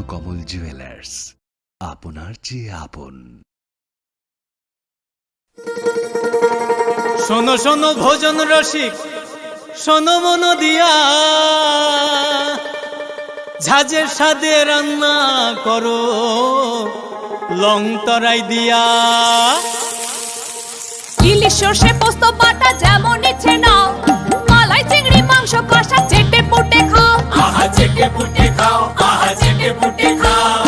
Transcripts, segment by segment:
Swarnakamal jewellers, আপনার চেয়ে আপন। শোনো শোনো ভোজন রসিক, শোনো মন দিয়া, ঝাঁঝের স্বাদে রান্না করো লং তরাই দিয়া। ইলিশ সর্ষে পোস্ত বাটা যেমন ইচ্ছে নাও, মালাই চিংড়ি মাংস কষা চেটে পুটে খাও, আহা চেটে পুটে খাও, আহা চেটে পুটে খাও।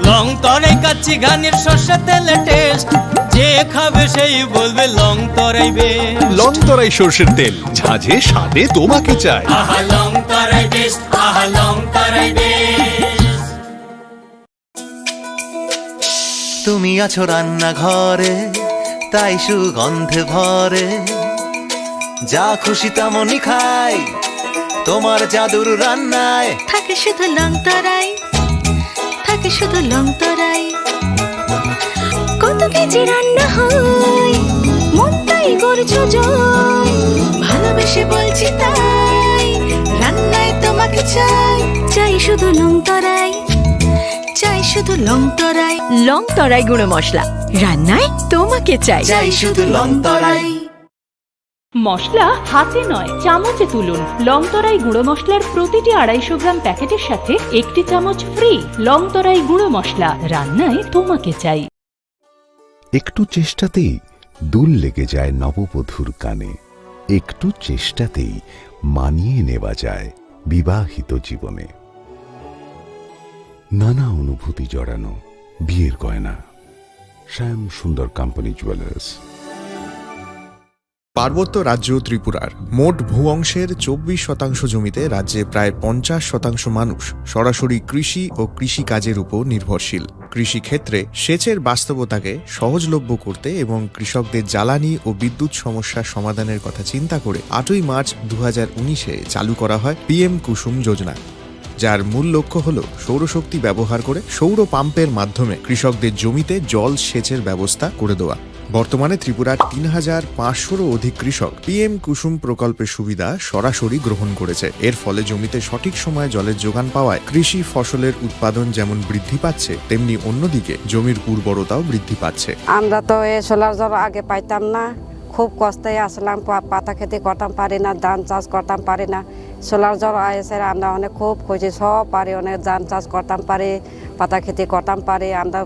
লং তরাই কাচ্চি ঘানির সর্ষে তেলে টেস্ট, যে খাবে সেই বলবে লং তরাই বেশ। লং তরাই সর্ষের তেল, ঝাঁঝে স্বাদে তোমাকে চাই। আহা লং তরাই বেশ, আহা লং তরাই বেশ। তুমি আছো রান্নাঘরে, তাই সুগন্ধে ভরে, যা খুশি তেমনই খাই তোমার জাদুর রান্নায়। থাকে শুধু লং তরাই, থাকে শুধু লং তরাই। কত কেজি রান্না হয়, মন তাই করছো জয়, ভালোবেসে বলছি তাই, রান্নায় তোমাকে চাই, চাই শুধু লং তরাই, চাই শুধু লং তরাই। লং তরাই গুঁড়ো মশলা, রান্নায় তোমাকে চাই, চাই শুধু লং তরাই। মশলা হাতে নয় চামচে তুলুন। লং তরাই গুঁড়ো মশলার প্রতিটি 250 গ্রাম প্যাকেটের সাথে 1 চামচ ফ্রি। লং তরাই গুঁড়ো মশলা, রান্নায় তোমাকে চাই। একটু চেষ্টাতেই দুল লেগে যায় নববধূর কানে, একটু চেষ্টাতেই মানিয়ে নেওয়া যায় বিবাহিত জীবনে। নানা অনুভূতি জড়ানো বিয়ের গয়না। শ্যাম সুন্দর কোম্পানি জুয়েলার্স। পার্বত্য রাজ্য ত্রিপুরার মোট ভূ অংশের 24% জমিতে রাজ্যে প্রায় 50% মানুষ সরাসরি কৃষি ও কৃষিকাজের উপর নির্ভরশীল। কৃষিক্ষেত্রে সেচের বাস্তবতাকে সহজলভ্য করতে এবং কৃষকদের জ্বালানি ও বিদ্যুৎ সমস্যার সমাধানের কথা চিন্তা করে 8ই মার্চ 2019-এ চালু করা হয় PM কুসুম যোজনা, যার মূল লক্ষ্য হল সৌরশক্তি ব্যবহার করে সৌর পাম্পের মাধ্যমে কৃষকদের জমিতে জল সেচের ব্যবস্থা করে দেওয়া। বর্তমানে ত্রিপুরার 3500-রও অধিক কৃষক PM কুসুম প্রকল্পের সুবিধা সরাসরি গ্রহণ করেছে। এর ফলে জমিতে সঠিক সময়ে জলের যোগান পাওয়ায় কৃষি ফসলের উৎপাদন যেমন বৃদ্ধি পাচ্ছে, তেমনি অন্যদিকে জমির উর্বরতাও বৃদ্ধি পাচ্ছে। আমরা তো এই সোলার জল আগে পাইতাম না, খুব কষ্টে আসলাম, পাতা খেতে করতাম পারি না, ধান চাষ করতাম পারি না। সোলার জল এসে আমরা অনেক খুব খুশি, সব পারি, অনেক ধান চাষ করতাম পারি, পাতা খেতে করতাম পারি, আমরা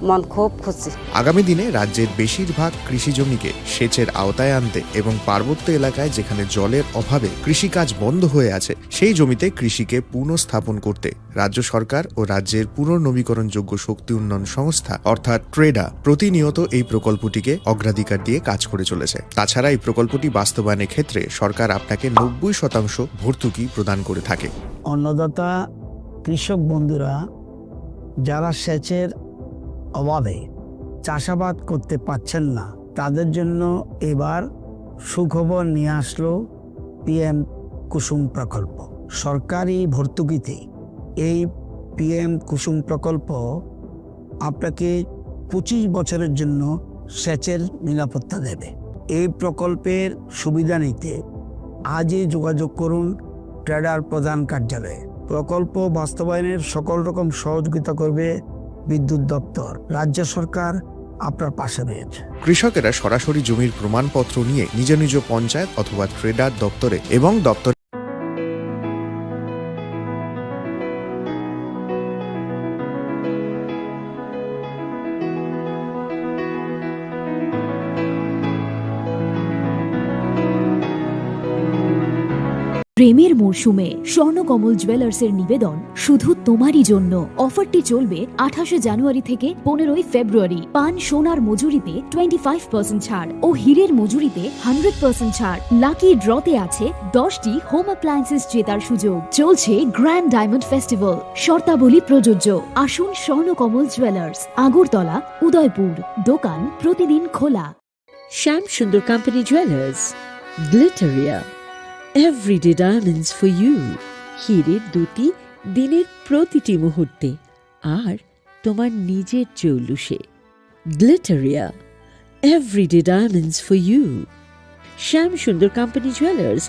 মন খুব খুশি। আগামী দিনে রাজ্যের বেশিরভাগ কৃষি জমিকে সেচের আওতায় আনতে এবং পার্বত্য এলাকায় যেখানে জলের অভাবে কৃষিকাজ বন্ধ হয়ে আছে, সেই জমিতে কৃষিকে পুনঃস্থাপন করতে রাজ্য সরকার ও রাজ্যের পুনর্নবীকরণযোগ্য শক্তি উন্নয়ন সংস্থা অর্থাৎ ট্রেডা প্রতিনিয়ত এই প্রকল্পটিকে অগ্রাধিকার দিয়ে কাজ করে চলেছে। তাছাড়া এই প্রকল্পটি বাস্তবায়নের ক্ষেত্রে সরকার আপনাকে 90% ভর্তুকি প্রদান করে থাকে। অন্নদাতা কৃষক বন্ধুরা যারা সেচের অভাবে চাষাবাদ করতে পারছেন না, তাদের জন্য এবার সুখবর নিয়ে আসলো PM কুসুম প্রকল্প। সরকারি ভর্তুকিতে এই PM কুসুম প্রকল্প আপনাকে 25 বছরের জন্য সেচের নিরাপত্তা দেবে। এই প্রকল্পের সুবিধা নিতে আজই যোগাযোগ করুন ট্রেডার প্রধান কার্যালয়ে। প্রকল্প বাস্তবায়নের সকল রকম সহযোগিতা করবে বিদ্যুৎ দপ্তর। রাজ্য সরকার আপনার পাশে রয়েছে। কৃষকেরা সরাসরি জমির প্রমাণপত্র নিয়ে নিজ নিজ পঞ্চায়েত অথবা ট্রেডার দপ্তরে এবং দপ্তর প্রেমের মরশুমে স্বর্ণকমল জুয়েলার্সের নিবেদন শুধু তোমারই জন্য। অফারটি চলবে 28 জানুয়ারি থেকে 15 ফেব্রুয়ারি। পান সোনার মজুরিতে 25% ছাড় ও হীরের মজুরিতে 100% ছাড়। লাকি ড্রতে আছে 10টি হোম অ্যাপ্লায়েন্সেস জেতার সুযোগ। চলছে গ্র্যান্ড ডায়মন্ড ফেস্টিভ্যাল, শর্তাবলী প্রযোজ্য। আসুন স্বর্ণকমল জুয়েলার্স, আগরতলা, উদয়পুর। দোকান প্রতিদিন খোলা। Shyam Sundar company jewellers, Glitteria, everyday diamonds for you. হীরের দুটি দিনের প্রতিটি মুহূর্তে আর তোমার নিজের জৌলুসে। Glitteria, everyday diamonds for you. Shyam Sundar company jewellers.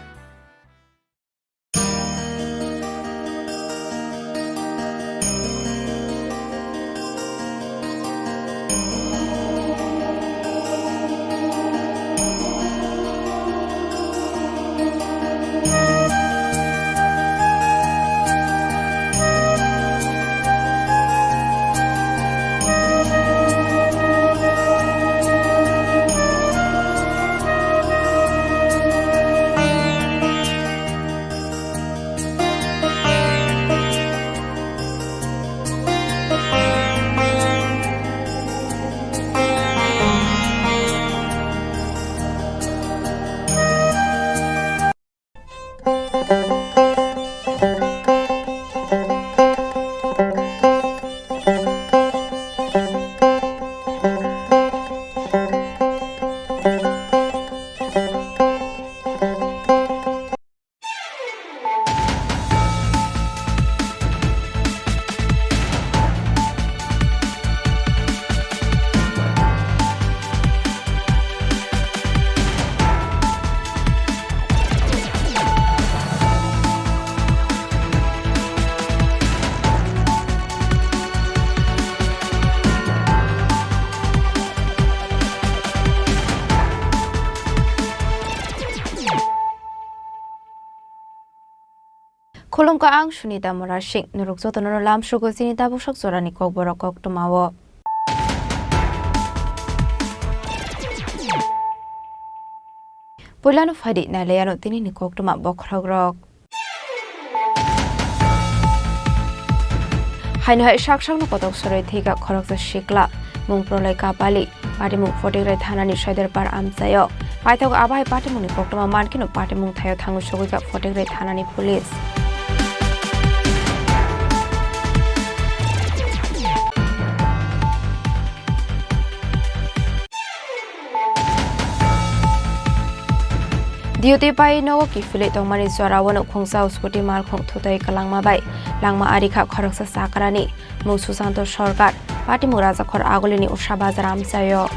Khulungka ang Sunita Morashing, Nurukzotono Lam Shugosini Tabushok Zorani Kokborok to Mawo. Pulano Fadi Naleano Tinini Koktuma Bokrogrok. Haino Shakshang Potok Sore Tiga Korok the Shikla, Mung Prole Kapali, Patimung Fortigre Tanani Shader Par Amsayo, Patok Abai Patimuni Koktuma Markino Patimung Tayo Tangu Shogika Fortigre Tanani Police. Duty by no kifile tong mani swara wano khongsa uskoti mal khong thutai kalangma bai langma arikha khoraksa sakarani musu santo sarkar party muraja khor agolini usha bazar amsayo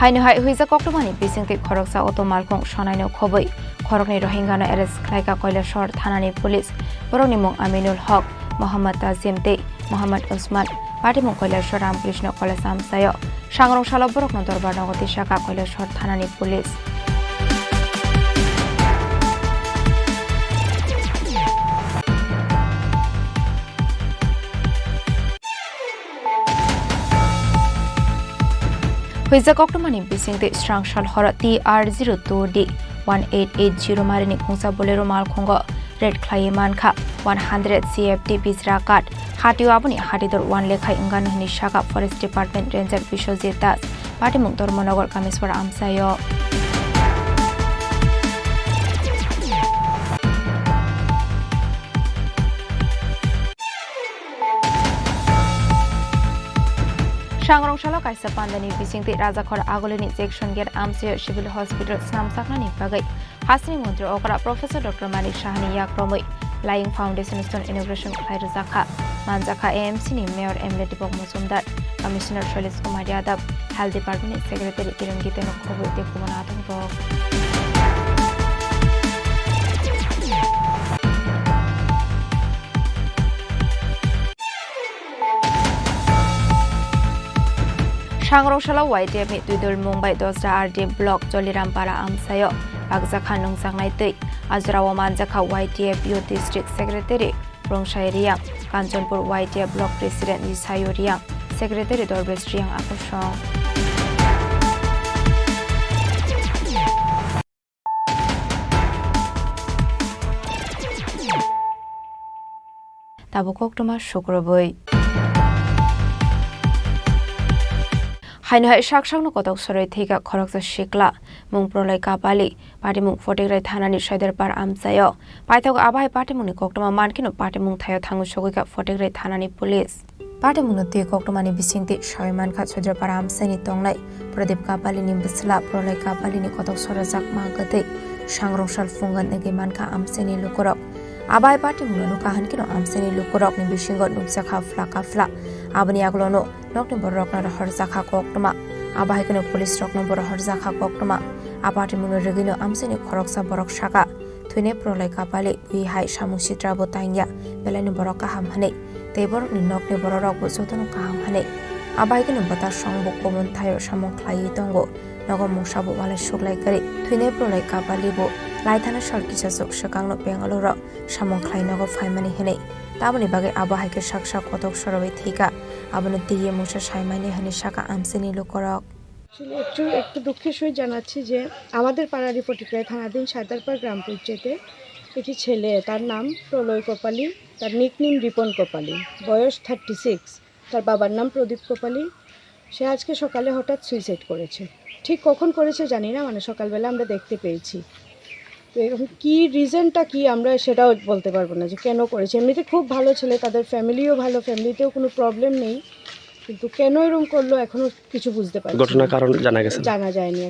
Haino hai huiza koktomani bisingti khoraksa auto mal khong shanaino khoboi Khorokni Rohingya arrest Klaika Koilashor Thanani Police Borokni Mung Aminul Haq Muhammad Tazim Te Muhammad Usman Party Mung Koilashor Ram Krishna Kolasam Sayo Shangrong Shala Borokno Dorbar Nogoti Shaka Koilashor Thanani Police Huiza Koktomani Bisingti Strang Shal Hora TR02D 1880 Marini Kungsa Bolero Mal Kongo Red Clay Manka 100 CFT Bizra Card Hati Abuni Hatidor 1 Lekha Ingan Nishaka Forest Department Ranger Bishojit Das Party Mungtor Monogar Kamiswar Amsayo Shangrong Shala Kaisa Pandani Bisingti Rajakhor Agolini Section Gate Amsayo Civil Hospital Snam Saknani Pagai Hasni Mundri Okra Professor Dr. Malik Shahani Yakromoi Lying Foundation Stone Inauguration Khair Zakha Manjaka AMC ni Mayor Emile Dipok Musumdar Commissioner Sholis Kumar Yadav Health Department Secretary Kiran Giteno Khobu Tekumanatong Bok Shangrong Shala YTF mit Tudul Mumbai Dosra RD Block Jolirampara Amsayo Bagzakha Nungsangnai Tei Azrawa Manjaka YTF Youth District Secretary Rongshai Riang Kanchanpur YTF Block President Yisayo Riang Secretary Dorbesh Riang Akoshong Tabukok Tuma Shukroboi Haino hai shakshang no kotok soroi thika khoroksa shikla mung prolai kapali party mung fortigrai thanani shaidar par amsayo paithok abai party mung ni koktoma mankino party mung thayo thangu shogika fortigrai thanani police party mung no te koktoma ni bisingti shaiman kha shaidar par amsani tongnai pradip kapali ni bisla prolai kapali ni kotok sorajak mangate shangrong shal fungan nege mankha amsani lukorok abai party mung no kahan kino amsani lukorok ni bisingot nubsakha flakafla Abani aglono nokni borok na harjaka koktoma abai kono police rokno bor harjaka koktoma apati muno regino amsini khoroksa borok shaka thuine prolai kapali ui hai samusitra botangya belani borok kaham hane te borok ni nokni borok bo jotono kaham hane abai kono bata songbok komon thayo samong khlai tongo nogo mungsabu wala suklai kari thuine prolai kapali bo laithana sarkisa sok sakangno bengaluru samong khlai nogo phaimani hene Tabani bagai abahai ke shaksa kotok soroi thika abano diye musa saimani hani shaka amseni lokorok একটু দুঃখের সহিত জানাচ্ছি যে আমাদের পাড়ারই ফটিকরাই থানাধীন সাদারপাড় গ্রাম পঞ্চায়েতে একটি ছেলে তার নাম প্রলয় কোপালি তার নিকনেম রিপন কোপালি বয়স 36 তার বাবার নাম প্রদীপ কোপালি সে আজকে সকালে হঠাৎ সুইসাইড করেছে ঠিক কখন করেছে জানি না মানে সকালবেলা আমরা দেখতে পেয়েছি তো এরকম কি রিজনটা কি আমরা সেটাও বলতে পারবো না যে কেন করেছে এমনিতে খুব ভালো ছেলে তাদের ফ্যামিলিও ভালো ফ্যামিলিতেও কোনো প্রবলেম নেই কিন্তু কেন এরকম করলো এখনো কিছু বুঝতে পারছি ঘটনার কারণ জানা যায়নি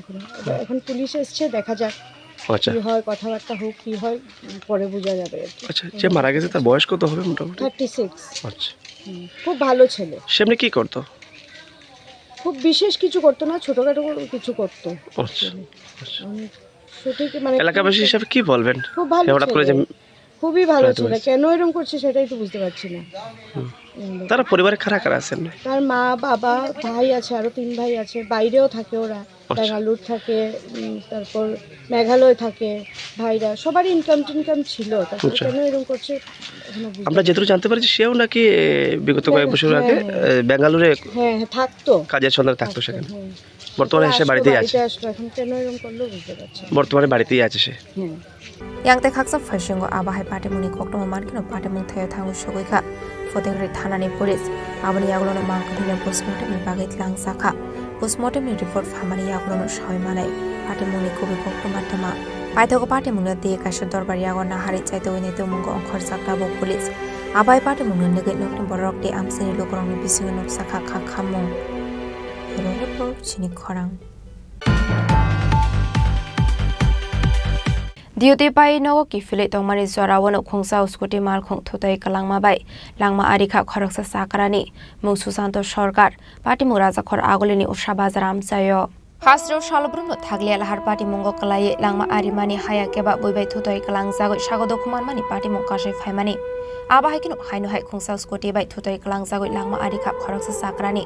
এখন পুলিশ এসেছে দেখা যাক কি হয় কথাবার্তা হোক কি হয় পরে বোঝা যাবে আচ্ছা যে মারা গেছে তার বয়স কত হবে মোটামুটি 36 আচ্ছা খুব ভালো ছেলে সেমনি কি করতো খুব বিশেষ কিছু করতো না ছোটখাটো কিছু করতো আচ্ছা সঠিক মানে এলাকাবাসী হিসেবে কি বলবেন খুব ভালো হঠাৎ করে যে খুবই ভালো ছিল, কেন এরকম করছে সেটাই তো বুঝতে পারছি না। তারা পরিবারে কারা আছেন? তার মা বাবা ভাই আছে, আরো 3 ভাই আছে, বাইরেও থাকে ওরা, বেঙ্গালুর থাকে, তারপর মেঘালয় থাকে ভাইরা, সবারই ইনকাম ছিল। তারপর কেন এরকম করছে আমরা যেটুকু জানতে পারছি সেও নাকি বিগত কয়েক বছর আগে বেঙ্গালুরে থাকতো, কাজের সন্ধানে থাকতো সেখানে, বর্তমানে সে বাড়িতেই আছে। এখন কেন এরকম করলো বুঝতে পারছি, বর্তমানে বাড়িতেই আছে সে। Yang tekaksa fashingo abahai patemuni koktomo mankino patemung thayo thangu shogoikha Fotegri thanani police abani yaglono mankadina postmortem ni bagai tlang sakha postmortem ni report famani yaglono shoy manai patemuni kobi koktomatama paithogo patemungna de kasho dorbar yagon nahari chaito winete mungo onkhor sakta bo police abai patemungna negai nokni borok de amsini lokorongni bisingo nok sakha khamung report Chini Khorang Duty pai no ki file tongmani zorawon khongsa uskoti mal khong thotai kalangma bai langma arikha khoroksa sakrani mung susanto sarkar party mu raja khor agoleni usha bazaram chayo Hasro shalbrumno thagle lahar party mungo kalai langma arimani haya keba boibai thotai kalang jago sagodo kuman mani party mu kasai phaimani abahai kino haino hai khongsa uskoti bai thotai kalang jago langma arikha khoroksa sakrani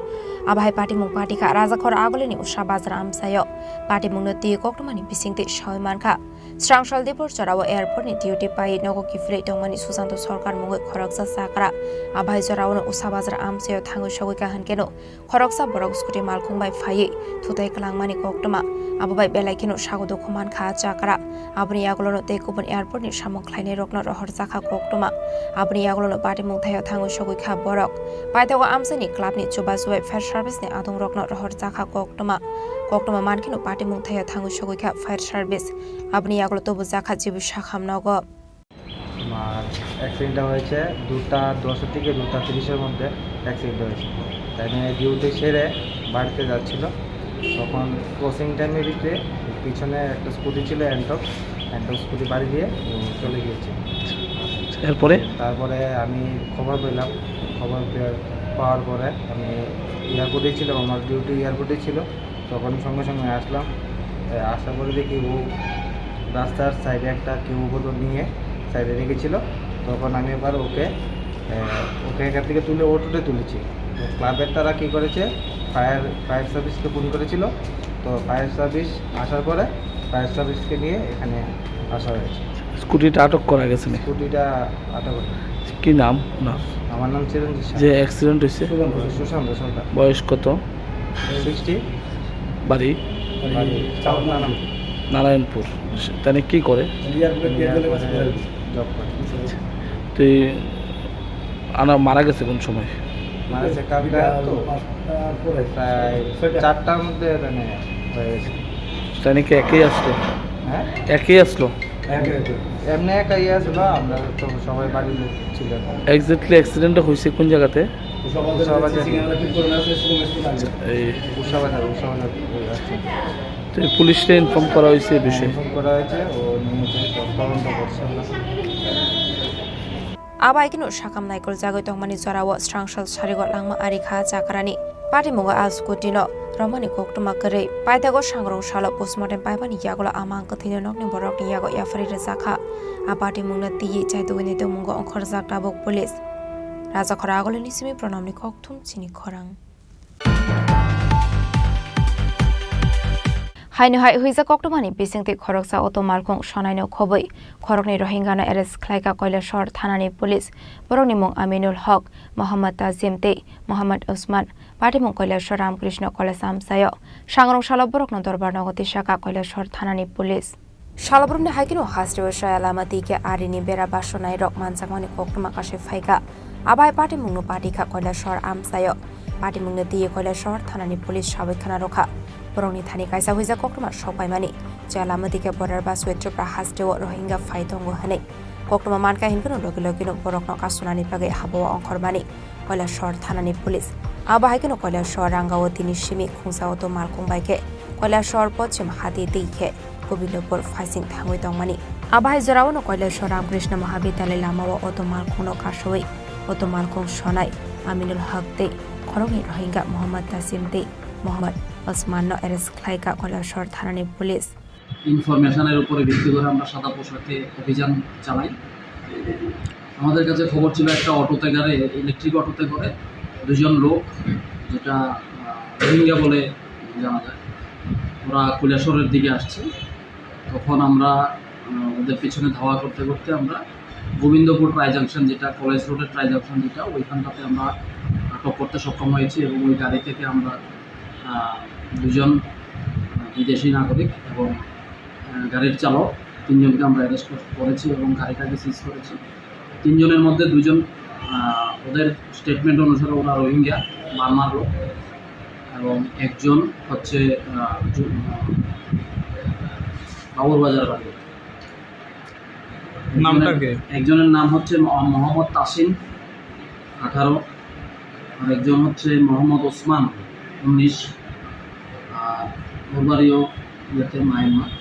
abahai party mu party kha raja khor agoleni usha bazaram chayo party mungno ti koktomani bisingte shoyman kha Strangshal Depor Charawa Airport ni duty pai nogo ki flight tongmani susanto sarkar mungoi khoroksa sakra abhai Charawa usabazar amseo thangu shogoi ka hankeno khoroksa borok skuti malkhung bai phai thutai kalangmani koktoma ababai belai keno sagodo khuman kha chakra abni yagolono tekupon airport ni samong khlaine rokno rohor chakha koktoma abni yagolono party mungthayo thangu shogoi kha borok paithago amsani club ni chubajuai fire service ni adong rokno rohor chakha koktoma mankeno party mungthayo thangu shogoi kha fire service abni yagolo to buzakha jibu shakham nago আমার অ্যাক্সিডেন্টটা হয়েছে 2:10 থেকে 2:30 মধ্যে accident হয়েছে। তাই নিয়ে duty সেরে বাড়িতে যাচ্ছিল, তখন ক্রসিং টাইমের ভিতরে পিছনে একটা স্কুটি ছিল অ্যান্টক স্কুটি বাড়ি দিয়ে চলে গিয়েছে। তারপরে আমি খবর পেলাম, পাওয়ার পরে আমি এয়ারপোর্টে ছিলাম, আমার ডিউটি এয়ারপোর্টে ছিল, তখন সঙ্গে সঙ্গে আসলাম। আসার পরে দেখি ও রাস্তার সাইডে একটা কেউ বোতল নিয়ে সাইডে রেখেছিল, তখন আমি এবার ওকে এখান থেকে তুলে অটোতে তুলেছি। ক্লাবের তারা কী করেছে, ফায়ার সার্ভিসকে ফোন করেছিল, তো ফায়ার সার্ভিস আসার পরে ফায়ার সার্ভিসকে নিয়ে এখানে আসা হয়েছে। স্কুটিটা আটক করা গেছে না? স্কুটিটা আটক করা। কি নাম? আমার নাম চিরঞ্জিত। যে অ্যাক্সিডেন্ট হয়েছে সুশান্ত সরকার। বয়স কত? 60। বাড়ি নারায়ণপুর। তাহলে কি করে? জব করে। তুই মারা গেছে কোন সময়? মারা গেছে কালকে তো প্রায় 4টার মধ্যে হয়ে গেছে। তাহলে কি একই আসলো? হ্যাঁ একই আসলো, এমনি একাই আসলো, আমরা তো সবাই বাড়ির লোক ছিল। এক্স্যাক্টলি অ্যাক্সিডেন্টটা হয়েছে কোন জায়গাতে? পুলিশকে ইনফর্ম করা হয়েছে বিষয়ে? ইনফর্ম করা হয়েছে, ও নিয়েছে, তদন্ত করছে। Abai kino shakam naikol jagoi tongmani zorawo strangshal sarigo langma arikha chakrani party mungo askutino romani koktuma kare paitago sangrong shala postmortem paibani yagolo amang kathine nokni borok ni yago yafari rezakha a party mungna tiyi chaito winete mungo onkhor jakta bok police raja khora agole nisimi pranamni kokthum Chini Khorang Haino hai huiza koktomani bisingti khoroksa auto malkhong sonaino khoboi khorokni rohingya arrest khlaika koilashor thanani police borokni mung Aminul Haq Muhammad Tazimte Muhammad Usman party mung koilashor Ramkrishna College amsayo sangrong shala borokno dorbar nagoti shaka koilashor thanani police Shalabrumni haikino hasriwa shayalamati ke arini bera bashonai rok manjamani koktoma kashe phaika abai party mungno party kha koilashor amsayo party mungno diye koilashor thanani police sabikhana rokha Borongni thani kaisa huiza koktoma sopaimani jalamati border bus Tripura hastewo rohingya phaitongo hane koktoma manka hinkono logilogino borokno kasunani page habawa onkhormani koilashor thanani police abahaikino koilashor rangawati nishimi khungsa auto malkhung baike koilashor pochim hati deikhe Kokborok faising thangoi tongmani abahai jorawono koilashor Ramkrishna Mahavidyalay lamawa auto malkhungno kashoi auto malkhung sonai Aminul Haq te khorongni rohingya Muhammad Tazim te Muhammad Usman arrest khlaika koilashor thanani police ইনফরমেশনের উপরে ভিত্তি করে আমরা সাদা পোশাকে অভিযান চালাই আমাদের কাছে খবর ছিল একটা অটোতে করে, ইলেকট্রিক অটোতে করে 2জন লোক, যেটা রোহিঙ্গা বলে জানা যায়, ওরা কৈলাসহরের দিকে আসছে। তখন আমরা ওদের পিছনে ধাওয়া করতে করতে আমরা গোবিন্দপুর ট্রাই জাংশন, যেটা কলেজ রোডের ট্রাই জাংশন, যেটা ওইখানটাতে আমরা আটক করতে সক্ষম হয়েছি এবং ওই গাড়ি থেকে আমরা 2জন বিদেশি নাগরিক এবং গাড়ির চালক 3জনকে আমরা অ্যারেস্ট করেছি এবং গাড়িটাকে সিজ করেছি। 3জনের মধ্যে 2জন ওদের স্টেটমেন্ট অনুসারে ওরা রোহিঙ্গা মারমার লোক, এবং একজন হচ্ছে বাবুরবাজার বাড়ি। একজনের নাম হচ্ছে মোহাম্মদ তাসিম 18, আর একজন হচ্ছে মোহাম্মদ ওসমান 19, আর ওর বাড়িও ইয়েতে মায়ানমার।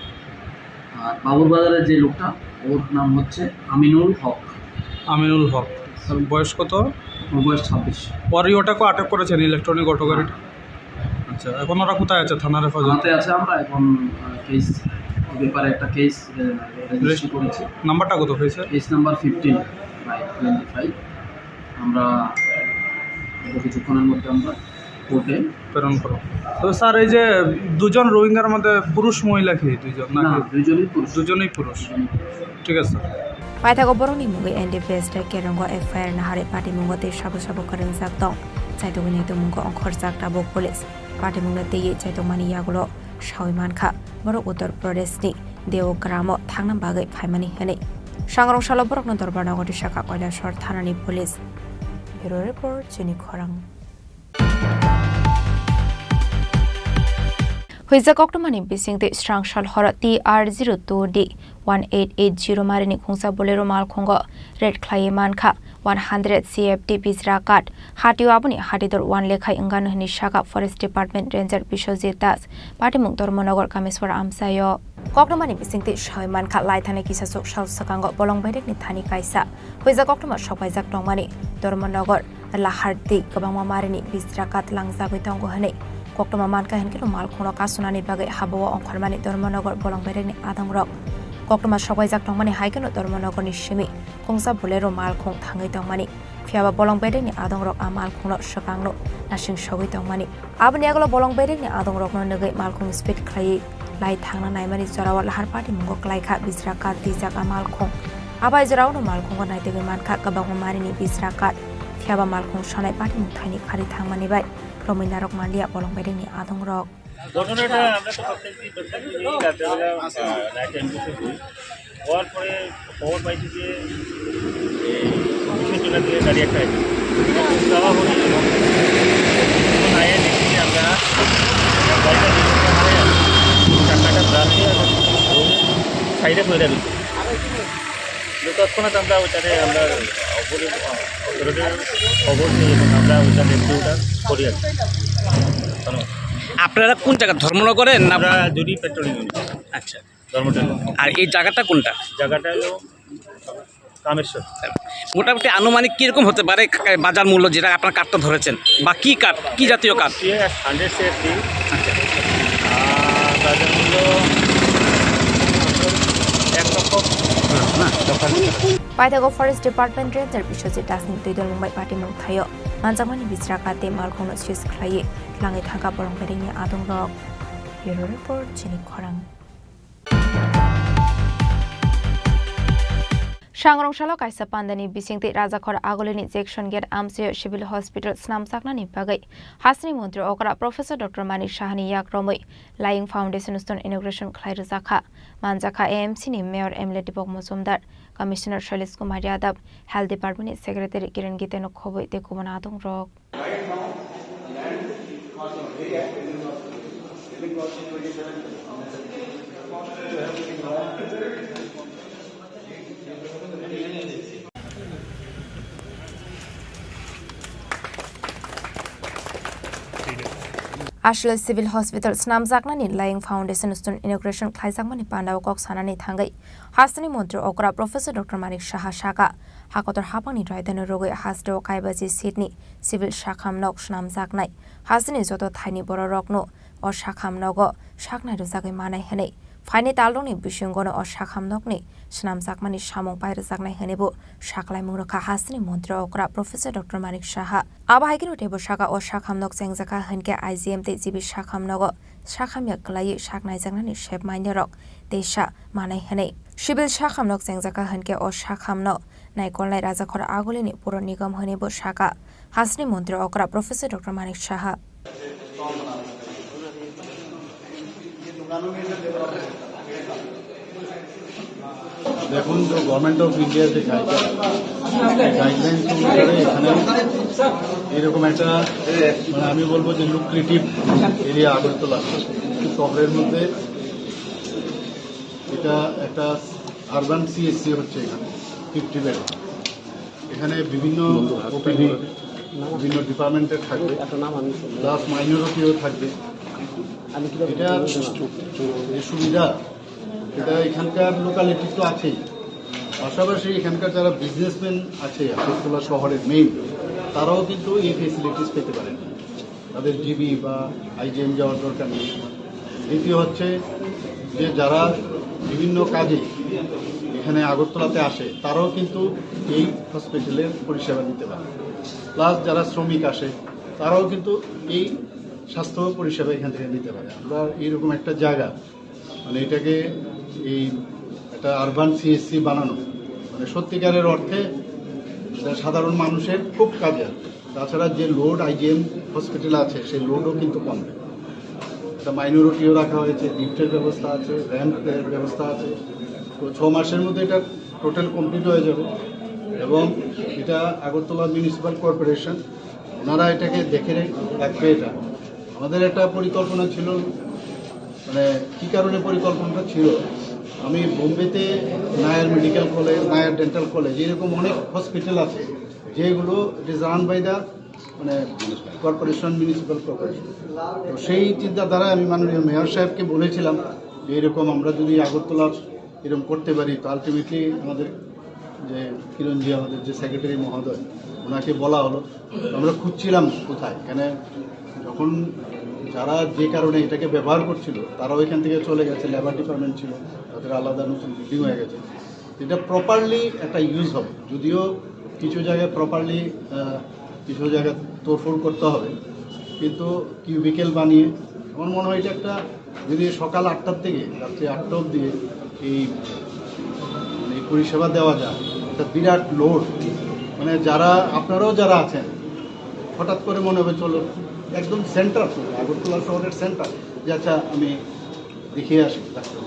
আর বাবুরবাজারের যে লোকটা, ওর নাম হচ্ছে আমিনুল হক। বয়স কত? ওর বয়স 26। পরে ওটাকে আটক করেছেন ইলেকট্রনিক অটো গাড়িটা। আচ্ছা, এখন ওরা কোথায় আছে? থানার হেফাজতে আছে। আমরা এখন কেস ব্যাপারে একটা কেস রেজিস্ট্রি করেছি। নাম্বারটা কত হয়েছে? Case number 15/25। আমরা কিছুক্ষণের মধ্যে আমরা কোর্টে প্রেরণ করো। তো স্যার, এই যে 2জন রোহিঙ্গার মধ্যে পুরুষ মহিলা কি 2জন? না, 2জনই পুরুষ। ঠিক আছে sir. Paithago borongni mungo NDPS da kerongo FIR na hare party mungo te shabu karin sak dong. Chaito gni to mungo onkhor sak ta bo police. Party mungo te ye chaito mani yagulo shawi mankha. Borok Uttar Pradesh ni Deo Gramo thangnam bagai phaimani hene. Sangrong salo borok no dorbar nagoti shaka Koilashor thanani police. Bureau report Chini Khorang. Huiza Koktomani bisingte strangshal hora TR02D 1880 marini khungsa bolero mal khongo red clay mankha 100 CFT bisra kat hatiu abuni hatidor 1 lekhai ingano hini shaka forest department ranger Bishojit Das party mung Dormonagar kameswar amsayo Koktomani bisingte shai mankha laithane kisasok shal sakango bolong baidek ni thani kaisa Huiza Koktoma shopaijak tongmani Dormonagar laharti kabangma marini bisra kat langjagoi tongo hane Koktoma manka henkelo mal khono kasunani bagai habawa ongkharmani Dormonagar bolong baidek ni adangrok Koktoma shopaijak tongmani haikeno Dormonagar ni shimi khungsa bolero mal khong thangai tongmani phiaba bolong baidek ni adangrok a mal khongno shakangno nasing shogoi tongmani abni agolo bolong baidek ni adangrok no negai mal khong speed khlai lai thangna naimani jorawa lahar party mungo klaikha bisra kat dijak a mal khong abai jorao no mal khong naitege mankha kabangma marini bisra kat phiaba mal khong shanai party mung thaini khari thangmani bai Prominarok Mandia bolong baidek ni adangrok ঘটনাটা আমরা তো প্রত্যেকটি রাত্রেবেলা right অ্যাম্বুসে হই হওয়ার পরে খবর পাইছি যে কিছু জেলা থেকে গাড়ি একটা আছে যাওয়া হলো এবং আয়ে দেখি যে আমরা গাড়িটা চাকাটা ব্রাশে সাইডে ফেলে দিচ্ছি তৎক্ষণাৎ আমরা ওইটাতে আমরা অপরাধের খবর নিই এবং আমরা ওইটা রেস্কিউটা করি আর আপনারা কোন জায়গা ধর্মনগরের না? আমরা জুড়ি পেট্রোলিং ইউনিট। আচ্ছা, ধর্মনগর। আর এই জায়গাটা কোনটা? জায়গাটা হলো কামেশ্বর। মোটামুটি আনুমানিক কীরকম হতে পারে বাজার মূল্য, যেটা আপনার কাঠটা ধরেছেন, বা কী কাঠ, কী জাতীয় কাঠ? 100 CFT। বাজার মূল্য 1 লক্ষ। Paithago Forest Department Ranger Bishojit Das ni Toidol Mumbai Party mung thayo manjamani bisra kate malkhongno sis khlai langai thaka bolong baidek ni adangrok Bureau report Chini Khorang Sangrong salo kaisa pandani bisingte Rajakhor agolini section gate amsio civil hospital snamsaknani bagai hasni mantri okra Professor Dr. Manik Shahani yakromoi Lying Foundation Stone inauguration khlai rakha manjaka AMC ni Mayor Emily Dipok Mosumdar Commissioner Shailesh Kumar Yadav Health Department Secretary Kiran Giteno khoboi te kubana adangrok Ashla Civil Hospital snamjaknani Lying Foundation Stone inauguration khlaijak pandao kok sanani thangai hasni mantri okra Professor Dr. Manik Shaha Shaka hakotor hapangni raidano rogoi hasdo kaibaji Sydney Civil Shakhamnok snamjaknai hasni joto thaini boro rokno o Shakhamnogo shaknai rojagai manai henei फाइने तालदंनि बिसंगनो अ साखामनकनि स्नाम जाकमानि सामं pier जाकनाय हनेबो साकलाय मुंरखा हासिनि मन्त्र अकरा professor doctor Manik Saha आबाहायगिनो Tebo साका अ साखामनक जेंजाका हनके IgM ते जिबि साखामनगो साखामिया गलायै साकनाय जाकनानि shape माइनरक देशा मानाय हने civil साखामनक जेंजाका हनके अ साखामनो नायकलनाय राजाखर आगुलिनि पुर निगम हनेबो साका हासिनि मन्त्र अकरा प्रोफेसर डॉक्टर मानिक साहा দেখুন তো গভর্নমেন্ট অফ ইন্ডিয়ার যে গাইডলাইন অনুসারে এখানে এরকম একটা মানে আমি বলবো যে লুক্রেটিভ এরিয়া আগরতলা শহরের মধ্যে এটা একটা আরবান সিএসসি হচ্ছে এখানে 50 বেড এখানে বিভিন্ন ওপিডি বিভিন্ন ডিপার্টমেন্টের থাকবে প্লাস মাইনরিটিও থাকবে এটা যে সুবিধা এটা এখানকার লোকালিটি তো আছেই পাশাপাশি এখানকার যারা বিজনেসম্যান আছে আগরতলা শহরের মেইন তারাও কিন্তু এই ফেসিলিটিস পেতে পারেন তাদের জিবি বা আইজিএম যাওয়ার দরকার নেই দ্বিতীয় হচ্ছে যে যারা বিভিন্ন কাজে এখানে আগরতলাতে আসে তারাও কিন্তু এই হসপিটালের পরিষেবা নিতে পারে প্লাস যারা শ্রমিক আসে তারাও কিন্তু এই স্বাস্থ্য পরিষেবা এখান থেকে নিতে পারে আমরা এইরকম একটা জায়গা মানে এটাকে এই একটা আরবান সিএসসি বানানো মানে সত্যিকারের অর্থে সাধারণ মানুষের খুব কাজে আসবে তাছাড়া যে লোড আইজিএম হসপিটাল আছে সেই লোডও কিন্তু কমবে একটা মাইনরিটিও রাখা হয়েছে লিফটের ব্যবস্থা আছে র্যাম্পের ব্যবস্থা আছে তো 6 মাসের মধ্যে এটা টোটাল কমপ্লিট হয়ে যাবে এবং এটা আগরতলা মিউনিসিপ্যাল কর্পোরেশন ওনারা এটাকে দেখে রাখবে এটা আমাদের একটা পরিকল্পনা ছিল মানে কী কারণে পরিকল্পনাটা ছিল আমি বোম্বেতে Nair medical college Nair dental college এরকম অনেক হসপিটাল আছে যেগুলো it is run by the মানে কর্পোরেশন মিউনিসিপ্যাল কর্পোরেশন তো সেই চিন্তাধারায় আমি মাননীয় মেয়র সাহেবকে বলেছিলাম যে এরকম আমরা যদি আগরতলা এরকম করতে পারি তো আলটিমেটলি আমাদের যে কিরণজি আমাদের যে সেক্রেটারি মহোদয় ওনাকে বলা হলো আমরা খুঁজছিলাম কোথায় এখানে যখন যারা যে কারণে এটাকে ব্যবহার করছিল তারাও এখান থেকে চলে গেছে লেবার ডিপার্টমেন্ট ছিল তাদের আলাদা নতুন বিল্ডিং হয়ে গেছে এটা প্রপারলি একটা ইউজ হবে যদিও কিছু জায়গায় প্রপারলি কিছু জায়গায় তোড়ফোড় করতে হবে কিন্তু কিউবিকেল বানিয়ে আমার মনে হয় এটা একটা যদি সকাল 8টার থেকে রাত্রি 8টা অবধি এই মানে পরিষেবা দেওয়া যায় একটা বিরাট লোড মানে যারা আপনারাও যারা আছেন হঠাৎ করে মনে হবে চলো একদম সেন্টার আগরতলা শহরের সেন্টার যে আচ্ছা আমি দেখিয়ে আসি ডাক্তার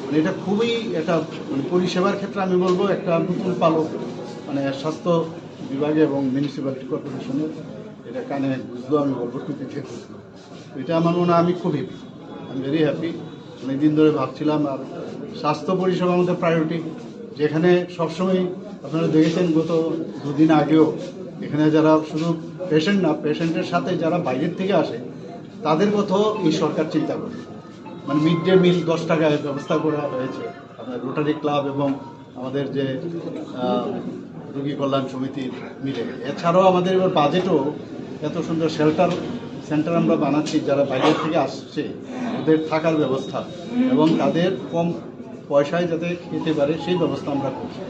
মানে এটা খুবই একটা মানে পরিষেবার ক্ষেত্রে আমি বলবো একটা নতুন পালক মানে স্বাস্থ্য বিভাগে এবং মিউনিসিপ্যালিটি কর্পোরেশনের এটা কানে বুঝলো আমি বলবো টুপিতে বুঝলো এটা আমার মনে হয় আমি খুব হ্যাপি আমি ভেরি হ্যাপি অনেকদিন ধরে ভাবছিলাম আর স্বাস্থ্য পরিষেবা আমাদের প্রায়োরিটি যেখানে সবসময় আপনারা দেখেছেন গত 2 দিন আগেও এখানে যারা শুধু পেশেন্ট না পেশেন্টের সাথে যারা বাইরের থেকে আসে তাদের কথাও এই সরকার চিন্তা করে মানে মিড ডে মিল 10 টাকায় ব্যবস্থা করা হয়েছে আপনার রোটারি ক্লাব এবং আমাদের যে রোগী কল্যাণ সমিতি মিলে এছাড়াও আমাদের এবার বাজেটও এত সুন্দর শেল্টার সেন্টার আমরা বানাচ্ছি যারা বাইরের থেকে আসছে ওদের থাকার ব্যবস্থা এবং তাদের কম পয়সায় যাতে খেতে পারে সেই ব্যবস্থা আমরা করছি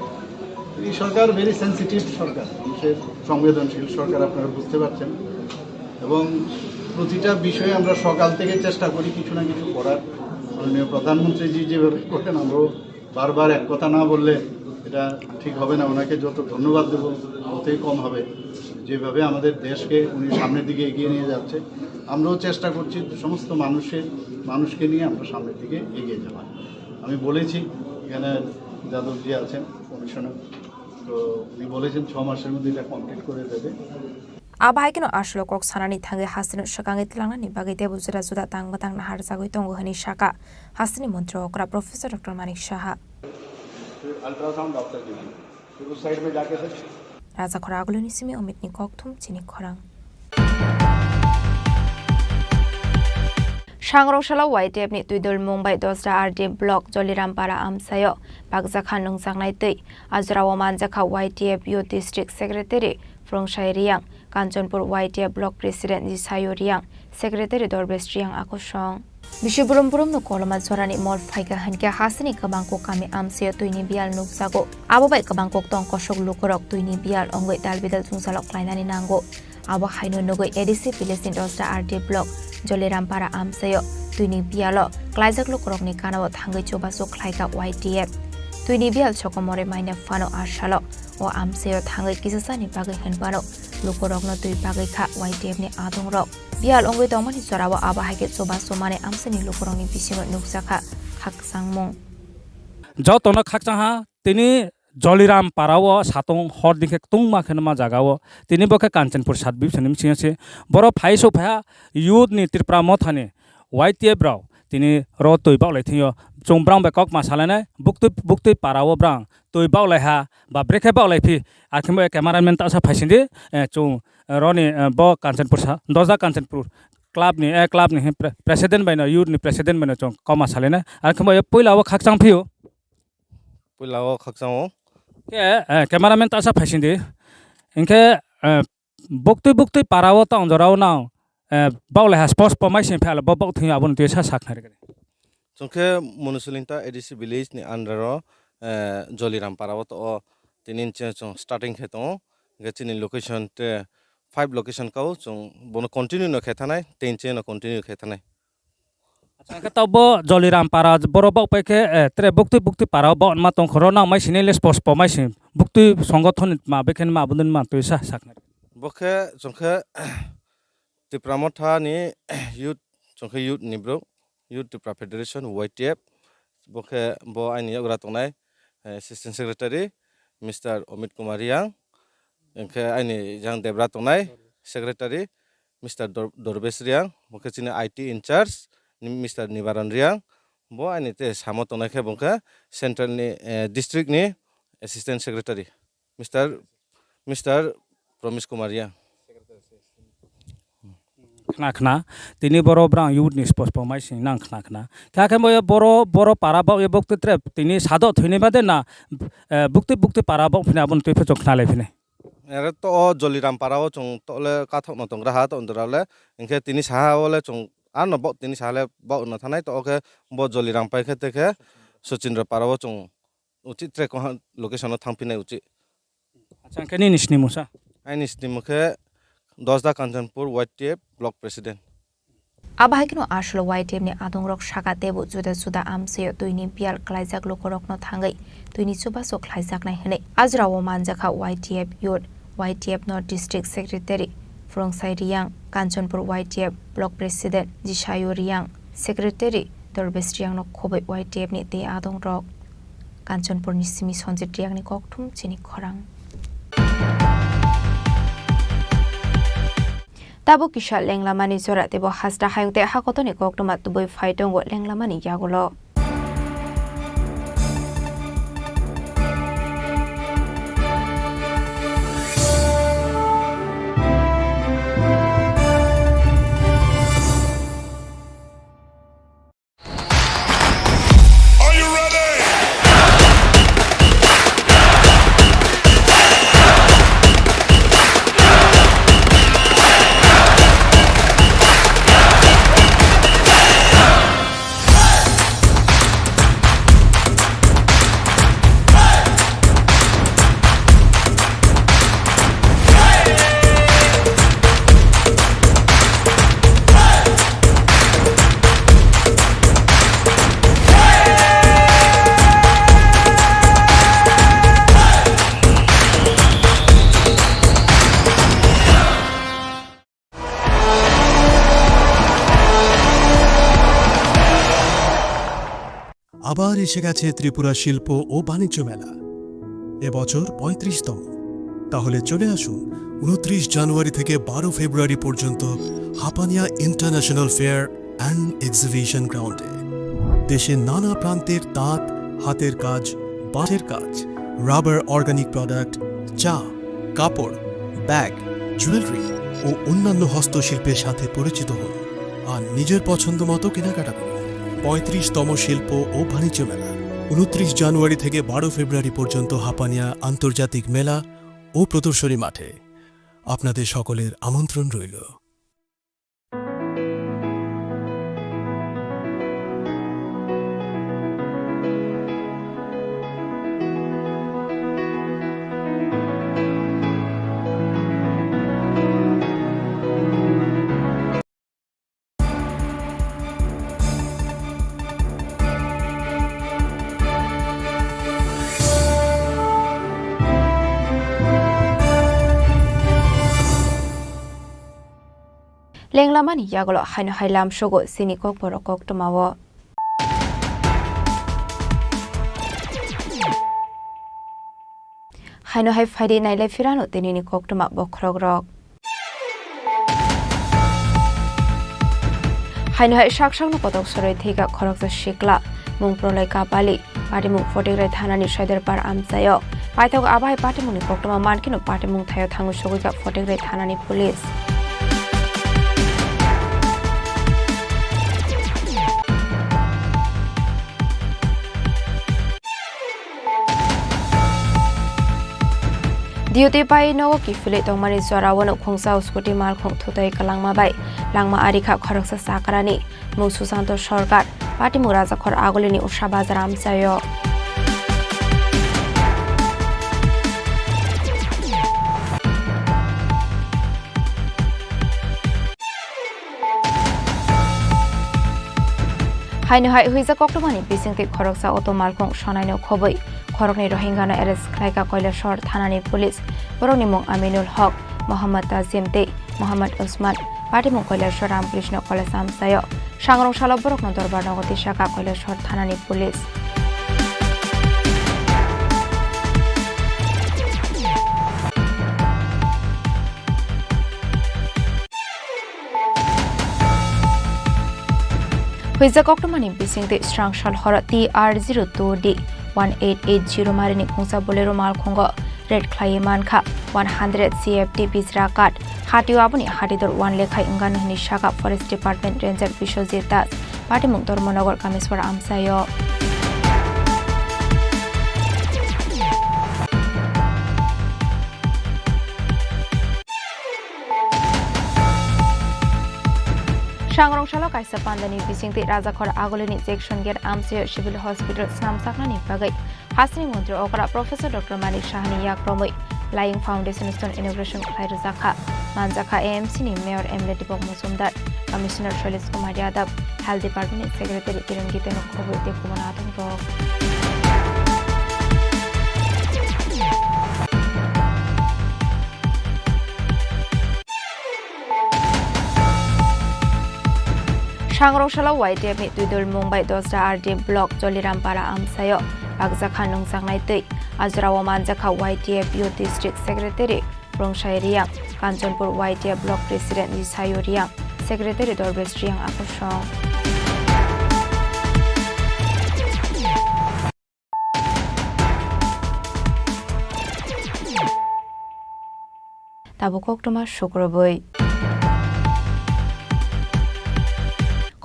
এই সরকার ভেরি সেন্সিটিভ সরকার মানুষের সংবেদনশীল সরকার আপনারা বুঝতে পারছেন এবং প্রতিটা বিষয়ে আমরা সকাল থেকে চেষ্টা করি কিছু না কিছু করার মাননীয় প্রধানমন্ত্রীজি যেভাবে করেন আমরাও বারবার এক কথা না বললে এটা ঠিক হবে না ওনাকে যত ধন্যবাদ দেবো ততই কম হবে যেভাবে আমাদের দেশকে উনি সামনের দিকে এগিয়ে নিয়ে যাচ্ছে আমরাও চেষ্টা করছি সমস্ত মানুষকে নিয়ে আমরা সামনের দিকে এগিয়ে যাওয়া আমি বলেছি এখানে যাদবজি আছেন কমিশনার তো উনি বলেছেন 6 মাসের মধ্যে এটা কমপ্লিট করে দেবে आबाहायकिनो आश्लो कक सानानि थांगे हासिनो सकांगे तिलांनानि बागै देबु जुदा जुदा तांगबातां नाहार जागै तंगो हनि शाखा हासिनि मन्त्र अकरा professor doctor Manik Saha ultrasound doctor ji तो साइड में जाके से राजा खरा आगुलोनि सिमी अमितनि ककथुम चिनि खरां सांग्रौशाला वाइटेपनि तुइदल मुंबाइ दसरा आरडि ब्लक जलिरामपारा आमसायो बागजाखा नंजांनाय दै आजराव मानजाखा वाइटिएफ इउ डिस्ट्रिक्ट सेक्रेटारि फ्रंसाय रियां कांचनपुर वाइटिएफ ब्लक प्रेसिडेंट जिसायो रियां सेक्रेटारि दरबेश रियां आकुसं Bishi burum no koloma zorani mol phaika hanke hasini kabangko kami amse tuini bial nuksago abo bai kabangko tong kosok lukorok tuini bial ongoi dalbidal jungsalok klainani nango abo haino nogoi edisi pilesin dosta RD block Jolirampara amsayo tuini bialo klaijak lukorok ni kanao thangai chobaso khlaika YTF tuini bial chokomore maine fano ashalo o amsayo thangai kisasani bagai henpano lukorok no tui bagai kha YTF ni adongrok bial ongoi tongmani sorawa aba haike chobaso mane amsani lukorok ni bisimo nuksakha khaksangmung যতনা খাকচাহা তিনি জলিরাম পারাও সাতং হর দিকে তুংমা খেনমা জাগাও তিনি বকে কাঞ্চনপুর সাতবি সনিম সিংছে বড় ফাইসো ফায়া youth নি Tripura মথানে YTF ব্রাও তিনি র তৈ বাউলাই থিও চংব্রাং বেকক মাসালানে বুকতৈ পারাও ব্রাং তৈ বাউলাই হা বা ব্রেকে বাউলাই ফি আরখিম ক্যামেরাম্যান তাসা ফাইসিন্দে চং রনি ব কাঞ্চনপুর সা দজা কাঞ্চনপুর क्लब नि प्रेसिडेंट बाइन यूथ नि प्रेसिडेंट बाइन चं कमा सालेना आरखम पहिला खाकचां फियो पहिला खाकचां के कैमरामैन तासा फाइसिंदे इनके बक्तै पाराव ता अंजराव ना बावले हा स्पोर्ट्स पमाइसिन फाल बक थि आबन तेसा साखनार गरे चंखे मुनिसिपालिटी एडिसी विलेज नि अंडर जलिराम पाराव तो तिनिन चं स्टार्टिंग खेतो गचिनि लोकेशन ते 5 लोकेशन का बोनो कंटिन्यू न खेथानाय 3 चेन कंटिन्यू खेथानाय अच्छा के तब जलिराम पारा बरोबक पैके त्रे बुक्ति पारा ब मा तंग खरना माइ सिनेले स्पोर्ट्स पमाइसिन बुक्ति संगठन मा बेखेन मा बुदन मा तैसा साखनार बखे चंखे त्रिपुरामथा नि यूथ चंखे यूथ निब्रो यूथ त्रिपुरा फेडरेशन YTF बखे ब आइनि यग्रा तंनाय assistant secretary mister Amit Kumar यांग इनके आइनि जां देब्रा तंनाय सेक्रेटारी मिस्टर दरबेश रियां बखे IT इंचार्ज मिस्टर निवारण रियां बो आइनि ते सामो तंनायखे बखे सेंट्रल नि डिस्ट्रिक्ट नि assistant secretary mister Pramesh Kumar रियां खना तिनी बरो ब्रां यूथ नि स्पोर्ट्स पमाइसिन नां खना काके मय बरो पारा बा ए बक्ति त्रे तिनी सादो थैने बादे ना बुक्ति पारा बा फिना बन तै फचो खना लाइफिने एरे तो जलिराम पाराव चं तले काथक न तंग्रा हा तो अंदराले इनके तिनी साहावले चं आ न ब तिनी साले ब न थानाय तो ओके ब जलिराम पाइखे तेखे सचिन्द्र पाराव चं उचित ट्रे को लोकेशन थांफिनाय उचित अच्छा केनि निस्नि मुसा आइ निस्नि मुखे 10 दा Kanchanpur YTF block president Abahikino ashlo YTF ni adongrok shaka tebu juda amseyo tuini bial klaijak lokorok no thangai tuini chuba so klaijak nai hene azrawo manjaka YTF youth YTF North District Secretary Frongsai Riang Kanchanpur YTF Block President Jishayo Riang Secretary Dorbesh Riang no khobai YTF ni te adongrok Kanchanpur ni simi sonjit Riang ni kokthum Chini Khorang Tabo kisha lenglamani zora tebo hasda hayungte hakotoni koktoma tuboi faitongo lenglamani yagulo আবার এসে গেছে ত্রিপুরা শিল্প ও বাণিজ্য মেলা এবছর 35তম তাহলে চলে আসুন 29 জানুয়ারি থেকে 12 ফেব্রুয়ারি পর্যন্ত Hapania international fair and exhibition গ্রাউন্ডে দেশের নানা প্রান্তের তাঁত হাতের কাজ বাঁশের কাজ রাবার অর্গানিক প্রোডাক্ট চা কাপড় ব্যাগ জুয়েলারি ও অন্যান্য হস্তশিল্পের সাথে পরিচিত হন আর নিজের পছন্দ মতো কেনাকাটা করুন 35তম শিল্প ও বাণিজ্য মেলা 29 জানুয়ারি থেকে 12 ফেব্রুয়ারি পর্যন্ত হাপানিয়া আন্তর্জাতিক মেলা ও প্রদর্শনী মাঠে আপনাদের সকলের আমন্ত্রণ রইল লেংলামানি ইয়াগল হাইনো হাইলাম সগো সিনি kokborok koktamawo হাইনো হাই ফাইডে নাইলাই ফিরানো তিনিনি koktama bokrogrok হাইনো হাই সাকসাংনো কতক সরই থিকা খরকজা শিকলা মুং প্রলয় কাপালি পাটিমুং ফটিগ্রাই থানানি সাইদারপার আমচায় পাইথাক আবাই পাটিমুংনি koktama মানকিনো পাটিমুং থায় থাঙ্গু সগৈকা ফটিগ্রাই থানানি police Diuti pai no ki file tongmani zorawano khongsa uskoti mal khong thutai kalangma bai langma arikha khoraksa sakrani mu susanto sarkar pati muraja khor agolini usha bazar amsayo haino hai huiza koktomani bisingti khoroksa auto malkhong sonaino khoboi খরকনি রোহিঙ্গানো arrest খাইকা কৈলাসর থানানি police বরংনি মুং আমিনুল হক মোহাম্মদ তাজিম তে মোহাম্মদ উসমান পাটিমুং Kailashahar Ramakrishna college আমসায় সাংরংশাল বরকন দরবার নগতি শাখা কৈলাসর থানানি পুলিশ হুইজা koktomani bisingti strangshal hor TR02D 1880 marini khongsa bolero mal khongo red khlai manka 100 CFT bizra kat hatiu abuni hatidor 1 lekhai ingan hini shaka forest department ranger bishojit das patimung dormonogor kameswar amsayo Sangrongshalo kaisa pandani bisingti rajakhor agolini section gate amsayo civil hospital snamsaknani bagai hasni mantri okra professor Dr. Manik Shahani yakromoi lying foundation stone inauguration khair zakha manjakha AMC ni mayor Emile Dipok Musumdar commissioner Shailesh Kumar Yadav health department secretary Kiran Giten khobor dekhubana atong Sangrongshalo YTF ni tuidul Mumbai Dosra RD block Jolirampara amsayo bagjakha nungjangnai tei ajrawo manjakha YTF youth district secretary Rongshai Riang Kanchanpur YTF block president Nisayo Riang secretary Dorbesh Riang akosong Tabu koktoma shukroboi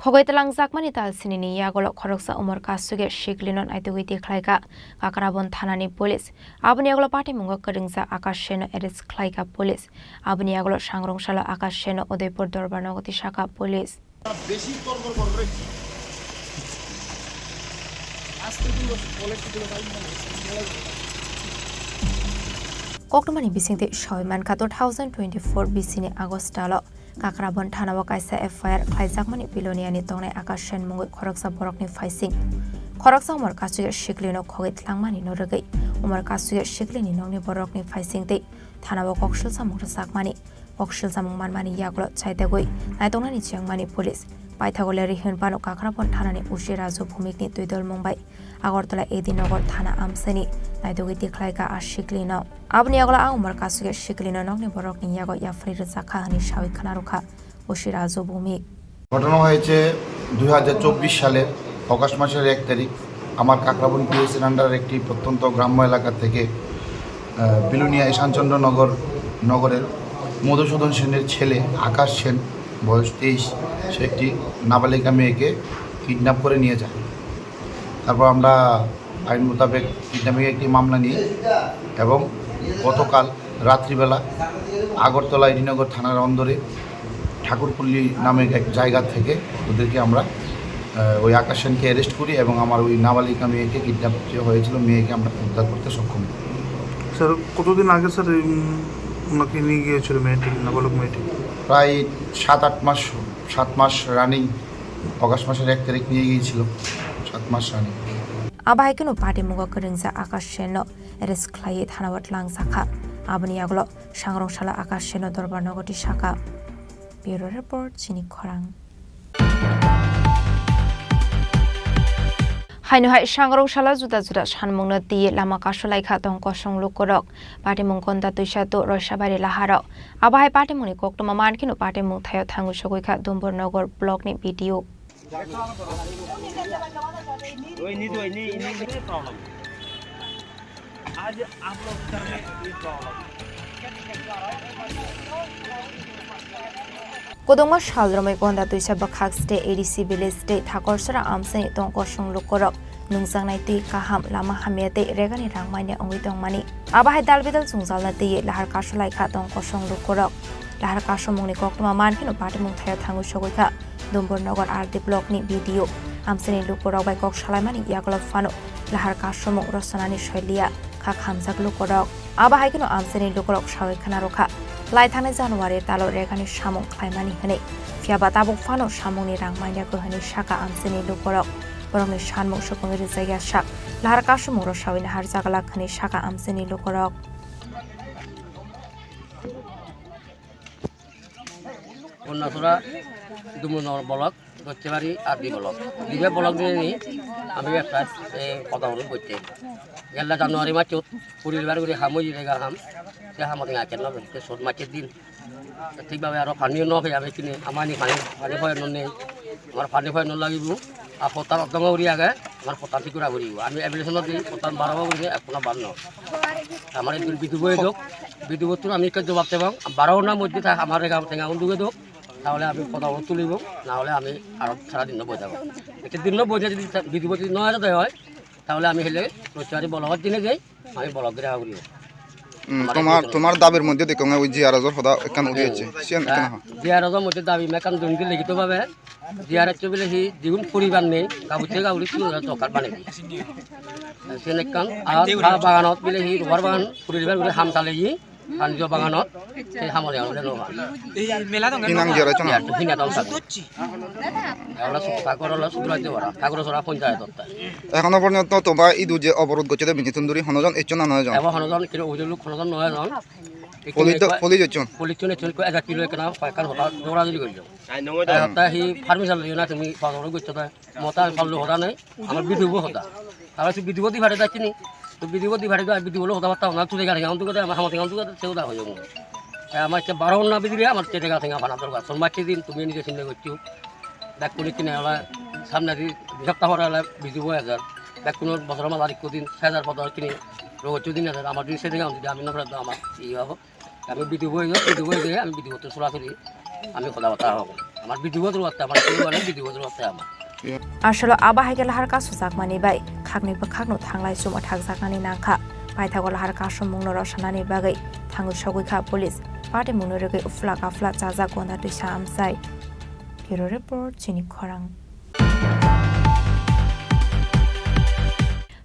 Khogoi jakmani tal sinini yagolok khoroksa umar kasuge shiklinon aitugui dekhlaika kakrabon thanani police abuni yagolo party mungo karingsa akash seno arrest khlaika police abuni yagolo sangrongshalo akash seno udaipur dorbar nogoti shaka police beshi korkor korkor aste gulo police gulo koktomani bisingte shoyman ka 2024 bisini agostalo Kakrabon Thanawa kaisa FIR khlaijakmani piloniani tongnai akashen mungoi khoroksa borokni faising khoroksa umar kasuge shiklino khogit langmani norgai umar kasuge shiklini nongni borokni faising te Thanawa kokshil samung sakmani kokshil samung manmani yaglo chaitagoi naitongnani chiangmani police পাইথাগোলারি হিনপানো কাকরাপন থানানি উশি রাজু ভূমিকনি তুইদল মুম্বাই আগরতলা এদিনগর থানা আমসেনি নাইদগি দেখলাইকা আর শিকলিন আবনি আগলা আউমার কাসুগে শিকলিন নগনি বরকনি ইয়াগো ইয়াফরির জাখা হানি শাওই খানারুখা উশি রাজু ভূমিক ঘটনা হয়েছে 2024 সালের অগাস্ট মাসের 1 তারিখ আমার কাকরাপন পিএসএর আন্ডারের একটি প্রত্যন্ত গ্রাম্য এলাকা থেকে বিলুনিয়া ঈশানচন্দ্র নগরের মধুসূদন সেনের ছেলে আকাশ সেন বয়স 23 সে একটি নাবালিকা মেয়েকে কিডন্যাপ করে নিয়ে যায়। তারপর আমরা আইন মোতাবেক কিডন্যাপিংয়ের একটি মামলা নিই এবং গতকাল রাত্রিবেলা আগরতলা এডিনগর থানার অন্দরে ঠাকুরপল্লী নামে এক জায়গা থেকে ওদেরকে আমরা ওই আকাশ সেনকে অ্যারেস্ট করি এবং আমার ওই নাবালিকা মেয়েকে কিডন্যাপ যে হয়েছিল মেয়েকে আমরা উদ্ধার করতে সক্ষম হই। স্যার কতদিন আগে স্যার ওনাকে নিয়ে গিয়েছিল মেয়েটি নাবালক মেয়েটি? প্রায় 7 মাস রানিং অগাস্ট মাসের 1 তারিখ নিয়ে গিয়েছিল 7 মাস রানিং আবাইকেনো পার্টি মুগ করিংসা আকাশ সেন এরেস খ্লাই থানাওয়াট লাং শাখা আবনি আগলো সাংরংশালা আকাশ সেন দরবার নগরী শাখা Bureau Report Chini Khorang Haino hai sangrong shala juda juda sanmungna ti lama kasolai kha tong kosong lukorok pati mungkonda tuisa to roisabari laharo abahai pati muni koktoma mankino pati mung thayo thangu sogoi kha Dombornogor block ni video आज आप लोग कर रहे हैं ये problem Kodongma shalromai konda tuisa bakhak state ADC village state thakorsara amsani tong kosong lukorok nungsangnai tui kaham lama hamiate regani rangmaine ongui tongmani abahai dalbidal sungjalna tei lahar kasolai kha tong kosong lukorok lahar kasomungni koktoma mankino pati mung thayo thangu sogoi kha Dombornogor RD block ni video amsani lukorok bai kok salaimani yagolop fano lahar kasomung rosanani shoilia kha khamjak lukorok abahai kino amsani lukorok sawai khana rokha Laithane January talo regani samung khaimani hene fiaba tabuk fano samungni rangmaina gohani saka amseni lukorok borongni sanmung supangri jaya sak lahar kasumung rosawina har jagala khani saka amseni lukorok Onnasura Dombornogor block Gochebari Ardi block dibe block ni ami একটা কথা বলতে বলতে গেলা জানুয়ারি মাসে পরিবার করে হামই রেগা হাম সে হামতে Aachen না তে সদ মাসের দিন ঠিকভাবে আর পানিও ন হয়ে যাবে কিনে আমানি পানি হয় ননে আমার পানি হয় ন লাগিব আর পতার অদম উড়ি আগে আমার পতার ঠিক করে উড়িব আমি অ্যাপ্লিকেশন দিই পতার 12 উড়ি এখন 12 আমার একটু বিদ্যুৎ আমি কে জবাব দেব 12 না মধ্যে আমার রেগা টেঙ্গা উড়ুগে দাও তাহলে আমি কথা তুলিব না হলে আমি আরো সারা দিন বই যাব একটা দিন বই যদি বিদ্যুৎ 9000 হয় তাহলে আমি হেলে রোজগারি বলগত দিনে যাই আমি বলগের আগুরি তোমার দাবির মধ্যে দেখো ওই জিআরএজর হদা কান উড়িয়েছে সিয়ান কেন জিআরএজর মধ্যে দাবি মেকান দনকে লিখিত ভাবে জিআরএজ বলে হি দ্বিগুণ পরিবার নেই গাবুতে গাউলি সুরা দরকার বানাই সেনে কান আর বাগানত বলে হি রবার বাগান পরিবার বলে হাম চালেই পানিজ বাগানত সেই হামলে আনলে ন এই মেলা দঙ্গা কিনাং জিআরএজ না কিনা দল সাচ্ছি আমরা কাগরলা সুরাজ্য বড়া কাগরসরা পঞ্চায়েত এখনো পর্যন্ত তোমরা ইদু যে অবরোধ করছে বিনিতুন্দুরি হনজন এচনা নয়জন এবং হনজন কিলো ওই লোক হনজন নয়জন পলিচন কো 1 কিলো কেনা পাকার হতা দৌড়া দিলি গইল তা হি ফার্মেশন লিও না তুমি পাগল গইছ তা মতা পাল্লো হতা নাই আমার বিধুব হতা তাহলে সে বিধুবতি ভাড়ে যাচ্ছিনি তো বিধুবতি ভাড়ে তো বিধুবলো হতা বাতা না তুই গাড়ি গাউন তো আমার হামতে গাউন তো সেউদা হই যাবো আমার কে 12 না বিদিরে আমার তে টাকা থেকে বানা দরকার সোমবারটি দিন তুমি নিজে চিন্তা করছো ব্যাগ কোনি কিনে হলা সামনে দি সপ্তাহ পরে হলা বিধুব 1000 ব্যাগ কোন বছর মাস আরেক দিন 1000 পদ কিনে রোগ 14 দিন আমার দিন সে টাকা আমি না তো আমার ই হবে আমি বিধুব দিয়ে আমি বিধুবত সরাসরি আমি কথা বাতা হব আমার বিধুবত রতে আমার মানে বিধুবত রতে আমার আসলে আবাহাই লাহার কাছো জাকমানি বাই খাগনি বখাগनो थांलाय सुमा थागजाकनानि नांखा पाइथागो लाहार कासो मुंनो रसनानि बागै थांगु सगैखा पुलिस पार्टी मुंनो रगै उफ्ला काफ्ला जाजा गना दुइसा आमसाय Bureau Report Chini Khorang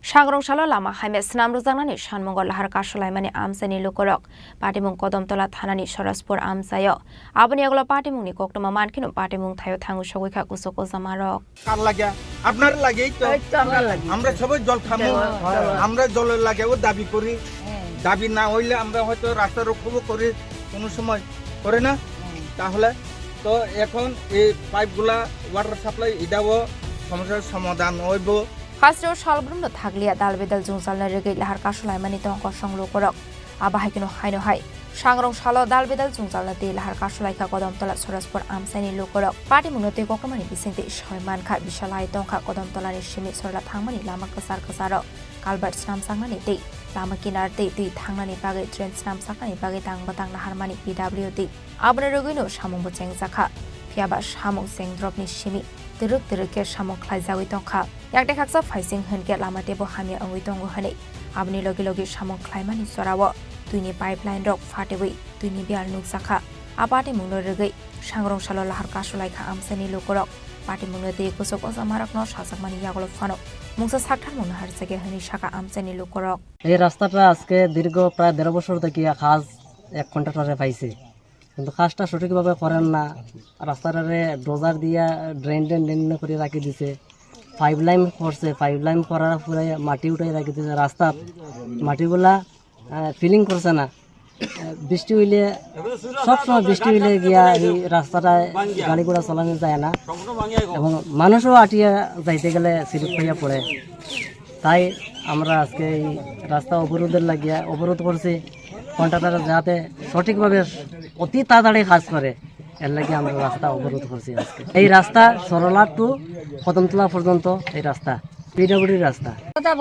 Sangrongshalo lama haime snam rujangnani sanmungor lahar kasolaimani amsani lukorok patimung Kodamtola thanani Soraspor amsayo aboni eglo patimungni koktoma mankino patimung thayo thangu sogoi kha kusoko jamarok কার লাগে আপনার লাগেই তো আমরা সবাই জল খামু আমরা জলের লাগেও দাবি করি দাবি না হইলে আমরা হয়তো রাস্তা রক্ষবো করি কোনো সময় করে না তাহলে তো এখন এই পাইপগুলা ওয়াটার সাপ্লাই এটাও সমস্যার সমাধান হইব Kasro shalbrumno thaglia dalbedal jungsalna regei lahar kasolaimani tong kosong lukorok abahai kino haino hai sangrong shalo dalbedal jungsalna te lahar kasolai kha Kodamtola Soraspor amsaini lukorok party munote kokomani bisingte soiman kha bishalai tongkha Kodamtolani simi sorla thangmani lama kasar Kalbert snam sangmani te lama kinar te tui thangnani bagai train snam sakani bagai tangbatang laharmani PWD abone rogino samung boceng jakha fiaba samung sengdropni simi Teruk samung khlaijawi tongkha yakte khaksa faising henke lamate bo hamia angui tongo hane abni logi samung khlaimani sorawo tuini pipeline rok fatewi tuini bial nuk sakha apate mungno regei sangrong shalo lahar kasolai kha amsani lukorok pati mungno de kusok osamarak no sajakmani yagolo fano mungsa sakthar mungno har jage hani shaka amsani lukorok এই রাস্তাটা আজকে দীর্ঘ প্রায় 1.5 বছর থেকে কাজ এক কন্ট্রাক্টরে পাইছে কিন্তু কাজটা সঠিকভাবে করেন না রাস্তাটারে ডোজার দিয়া ড্রেন করে রাখি দিছে পাইপলাইন করছে পাইপলাইন করার পরে মাটি উঠাই রাখি দিছে রাস্তা মাটিগুলা ফিলিং করছে না বৃষ্টি হইলে সবসময় বৃষ্টি হইলে গিয়া এই রাস্তাটায় গাড়ি ঘোড়া চালানো যায় না এবং মানুষও আটিয়া যাইতে গেলে স্লিপ হইয়া পড়ে। তাই আমরা আজকে এই রাস্তা অবরোধের লাগিয়া অবরোধ করছি, কন্ট্রাক্টর যাতে সঠিকভাবে অতি তাড়াতাড়ি কাজ করে, এর লাগে আমরা রাস্তা অবরোধ করছি আজকে। এই রাস্তা সরলা টু কদমতলা পর্যন্ত এই রাস্তা পিডব্লিউডির রাস্তা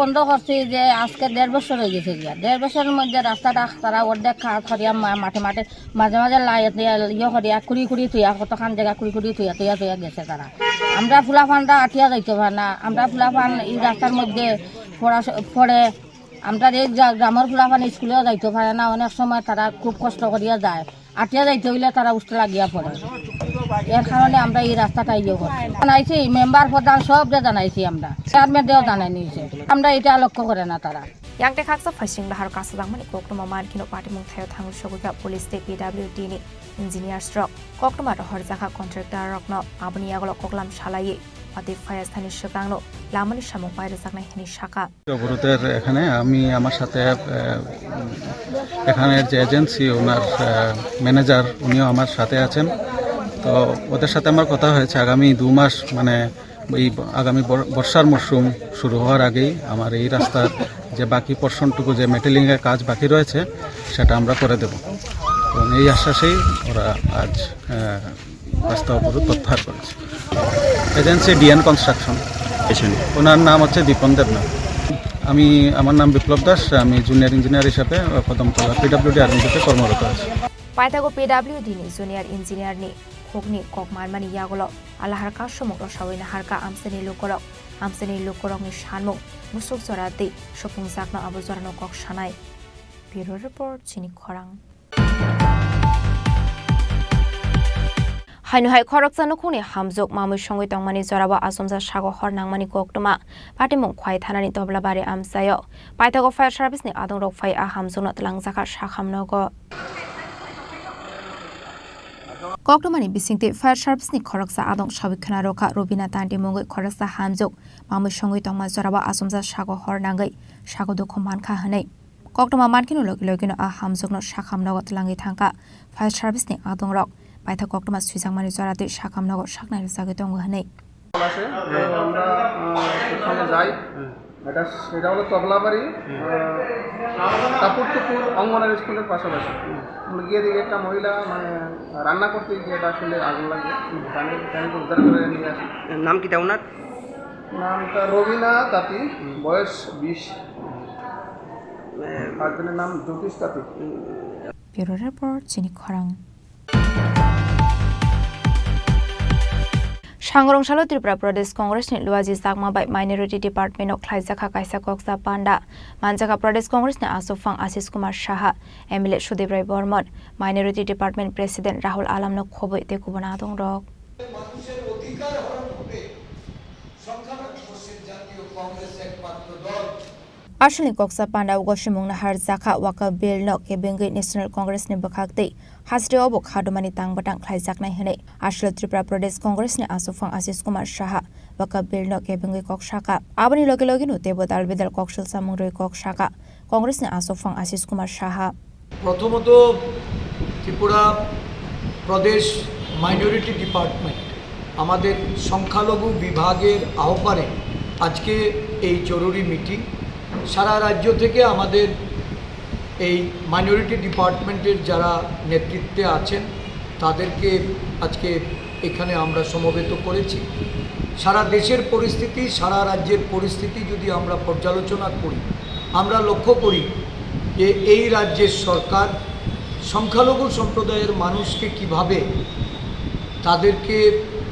বন্ধ করছি যে আজকে 1.5 বছর হয়ে গেছে গিয়া। 1.5 বছরের মধ্যে রাস্তাটা তারা অর্ধেক করিয়া মাঠে মাঠে মাঝে মাঝে ইয়ে করিয়া কুড়ি থুইয়া কতখান জায়গা কুড়ি থুইয়া গেছে তারা। আমরা ফুলাফানটা আটিয়া যাইতে পারে না, আমরা ফুলাফান এই রাস্তার মধ্যে পড়ে, আমরা এই গ্রামের ফুলাফান স্কুলেও যাইতে পারে না। অনেক সময় তারা খুব কষ্ট করিয়া যায়, আটিয়া যাইতে হইলে তারা উষ্ঠ লাগিয়া পড়ে। এর কারণে আমরা এই রাস্তাটা ইয়ে করি। জানাইছি মেম্বার প্রধান সব জানাইছি, আমরা চেয়ারম্যানদেও জানাই নিয়েছে, আমরা এটা লক্ষ্য করে না তারা। Yang tekak sa fasing lahar kasadang mani koktoma man kino party mung thayo thang shoguga police te PWD ni engineer stroke koktoma ro horjaka contractor rokno abni agolo koklam shalai pati fire sthani shokangno lamani samung paire saknai hini shaka অবরোধের এখানে আমি আমার সাথে এখানের যে agency ওনার manager উনিও আমার সাথে আছেন। তো ওদের সাথে আমার কথা হয়েছে আগামী 2 মাস মানে এই আগামী বর্ষার মরশুম শুরু হওয়ার আগেই আমার এই রাস্তার যে বাকি পোর্শনটুকু যে মেটেলিংয়ের কাজ বাকি রয়েছে সেটা আমরা করে দেব এবং এই আশ্বাসেই ওরা আজ রাস্তা অবরোধ প্রত্যাহার করেছে। এজেন্সি ডিএন কনস্ট্রাকশন, ওনার নাম হচ্ছে দীপন দেবনাথ। আমার নাম বিপ্লব দাস, আমি জুনিয়র ইঞ্জিনিয়ার হিসাবে কদমতলা পিডব্লিউডি আরএনডিতে কর্মরত আছি। পাইথাগো PWD ni junior engineer ni khogni kokman mani yagolo alahar ka somogro sawina harka amseni lokorok ni shanmo musuk jorate shopung jakno abojorano kok shanai. Bureau report Chini Khorang. Hainu-hai khorokjano khuni hamjuk mamui songoi tongmani jorabo asomja sago hor nangmani koktoma patimung khwai thanani toblabari amsayo paithago fire service ni adongrok phai a hamjukno tlangjaka sakhamnogo Koktomani bisingte fire service ni khoroksa adong sabikhana roka robina tanti mongoi khoroksa hamjuk mamui songoi tongma jorabo asomja sago hor nangai sago dukho mankha hanai Koktoma mankino logino a hamjukno sakhamnogo tlangi thangka fire service ni adongrok পাইথা কোকটমা সুইজাংমানি জরাতে সাকামনগর সাকনাই জাগে দঙ্গ হনেই আছে আমরা ওখানে যাই এটা হলো তবলাবাড়ি কাপুরটুকুর অঙ্গনারী স্কুলের পাশাপাশি আমরা গিয়ে দেখি একটা মহিলা মানে রান্না করতে গিয়ে আসলে আগুন লাগে পানি উদ্ধার করে নিয়ে আসি। নাম কি ওনার? নামটা রবিনা তাঁতি, বয়স 20, হাজবেন্ডের নাম জ্যোতিষ তাঁতি। ব্যুরো রিপোর্ট চিনি খরাং। Sangrongshalo Tripura Pradesh Congress ni Luaji Sakma by Minority Department of Klaisaka Kaisa Koksa Panda Manjaka Pradesh Congress ni Asofang Asis Kumar Shaha MLA Sudhir Rai Bormon Minority Department President Rahul Alam no khobo ite kubana dong rok Ashli Koksa Panda Ugoshimung na har Zaka Waka Bill no Kebengi National Congress ni Bakakte Hasri Obok Hadumani Tang Batang Klaizak na Hene Ashli Tripura Pradesh Congress ni Asofang Asis Kumar Shaha Waka Bill no Kebengi Kok Shaka Abani Logi no Tebo Dalbedal Kokshil Samungri Kok Shaka Congress ni Asofang Asis Kumar Shaha প্রথমত ত্রিপুরা প্রদেশ minority department আমাদের সংখ্যালঘু বিভাগের আহ্বানে আজকে এই জরুরি meeting সারা রাজ্য থেকে আমাদের এই মাইনরিটি ডিপার্টমেন্টের যারা নেতৃত্বে আছেন তাদেরকে আজকে এখানে আমরা সমবেত করেছি। সারা দেশের পরিস্থিতি সারা রাজ্যের পরিস্থিতি যদি আমরা পর্যালোচনা করি আমরা লক্ষ্য করি যে এই রাজ্যের সরকার সংখ্যালঘু সম্প্রদায়ের মানুষকে কিভাবে তাদেরকে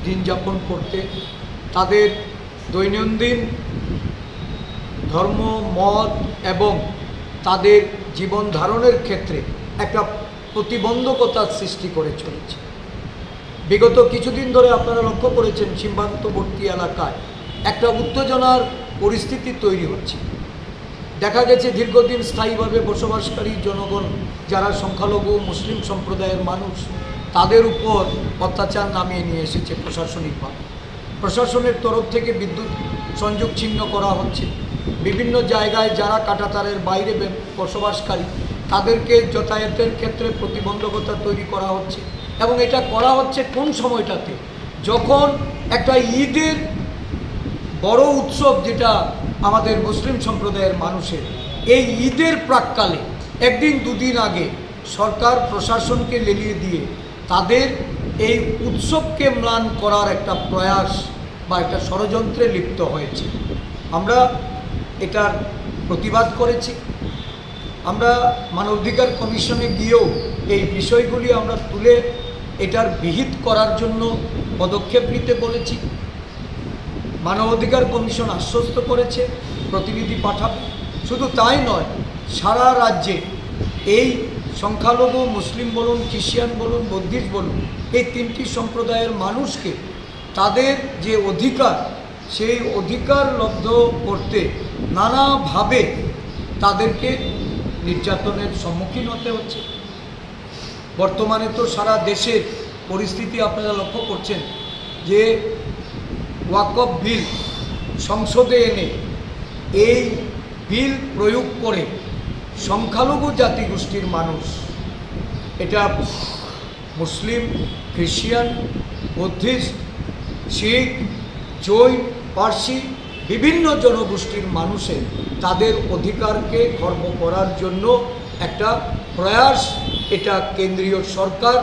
দিন যাপন করতে তাদের দৈনন্দিন ধর্ম মত এবং তাদের জীবন ধারণের ক্ষেত্রে একটা প্রতিবন্ধকতার সৃষ্টি করে চলেছে। বিগত কিছুদিন ধরে আপনারা লক্ষ্য করেছেন সীমান্তবর্তী এলাকায় একটা উত্তেজনার পরিস্থিতি তৈরি হচ্ছে। দেখা গেছে দীর্ঘদিন স্থায়ীভাবে বসবাসকারী জনগণ যারা সংখ্যালঘু মুসলিম সম্প্রদায়ের মানুষ তাদের উপর অত্যাচার নামিয়ে নিয়ে এসেছে প্রশাসনিকভাবে। প্রশাসনের তরফ থেকে বিদ্যুৎ সংযোগ ছিন্ন করা হচ্ছে। বিভিন্ন জায়গায় যারা কাঁটাতারের বাইরে বসবাসকারী তাদেরকে যাতায়াতের ক্ষেত্রে প্রতিবন্ধকতা তৈরি করা হচ্ছে, এবং এটা করা হচ্ছে কোন সময়টাতে, যখন একটা ঈদের বড় উৎসব যেটা আমাদের মুসলিম সম্প্রদায়ের মানুষের, এই ঈদের প্রাক্কালে একদিন দুদিন আগে সরকার প্রশাসনকে লেলিয়ে দিয়ে তাদের এই উৎসবকে ম্লান করার একটা প্রয়াস বা একটা ষড়যন্ত্রে লিপ্ত হয়েছে। আমরা এটার প্রতিবাদ করেছি। আমরা মানবাধিকার কমিশনে গিয়েও এই বিষয়গুলি আমরা তুলে এটার বিহিত করার জন্য পদক্ষেপ নিতে বলেছি। মানবাধিকার কমিশন আশ্বস্ত করেছে প্রতিনিধি পাঠাবে। শুধু তাই নয়, সারা রাজ্যে এই সংখ্যালঘু মুসলিম বলুন, খ্রিস্টান বলুন, বৌদ্ধিস্ট বলুন, এই তিনটি সম্প্রদায়ের মানুষকে তাদের যে অধিকার, সেই অধিকার লব্ধ করতে নানাভাবে তাদেরকে নির্যাতনের সম্মুখীন হতে হচ্ছে। বর্তমানে তো সারা দেশের পরিস্থিতি আপনারা লক্ষ্য করছেন যে ওয়াকফ বিল সংসদে এনে এই বিল প্রয়োগ করে সংখ্যালঘু জাতিগোষ্ঠীর মানুষ, এটা মুসলিম, খ্রিস্টান, বৌদ্ধিস্ট, শিখ, জৈন, পার্সি, বিভিন্ন জনগোষ্ঠীর মানুষের তাদের অধিকারকে খর্ব করার জন্য একটা প্রয়াস। এটা কেন্দ্রীয় সরকার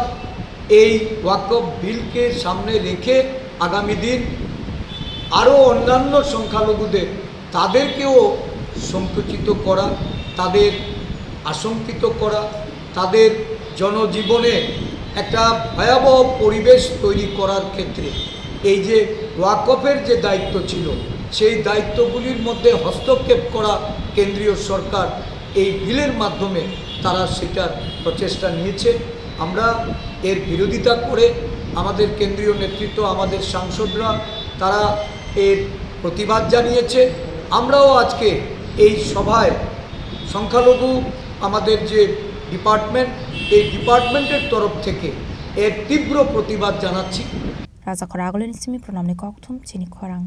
এই ওয়াকফ বিলকে সামনে রেখে আগামী দিন আরও অন্যান্য সংখ্যালঘুদের তাদেরকেও সংকুচিত করা, তাদের আশঙ্কিত করা, তাদের জনজীবনে একটা ভয়াবহ পরিবেশ তৈরি করার ক্ষেত্রে এই যে ওয়াকফের যে দায়িত্ব ছিল, সেই দায়িত্বগুলির মধ্যে হস্তক্ষেপ করা কেন্দ্রীয় সরকার এই বিলের মাধ্যমে তারা সেটার প্রচেষ্টা নিয়েছে। আমরা এর বিরোধিতা করে আমাদের কেন্দ্রীয় নেতৃত্ব, আমাদের সাংসদরা তারা এর প্রতিবাদ জানিয়েছে। আমরাও আজকে এই সভায় সংখ্যালঘু আমাদের যে ডিপার্টমেন্ট, এই ডিপার্টমেন্টের তরফ থেকে এর তীব্র প্রতিবাদ জানাচ্ছি। রাজা খরাগলেন সিমি প্রণামনি ককথুম চিনি খরাং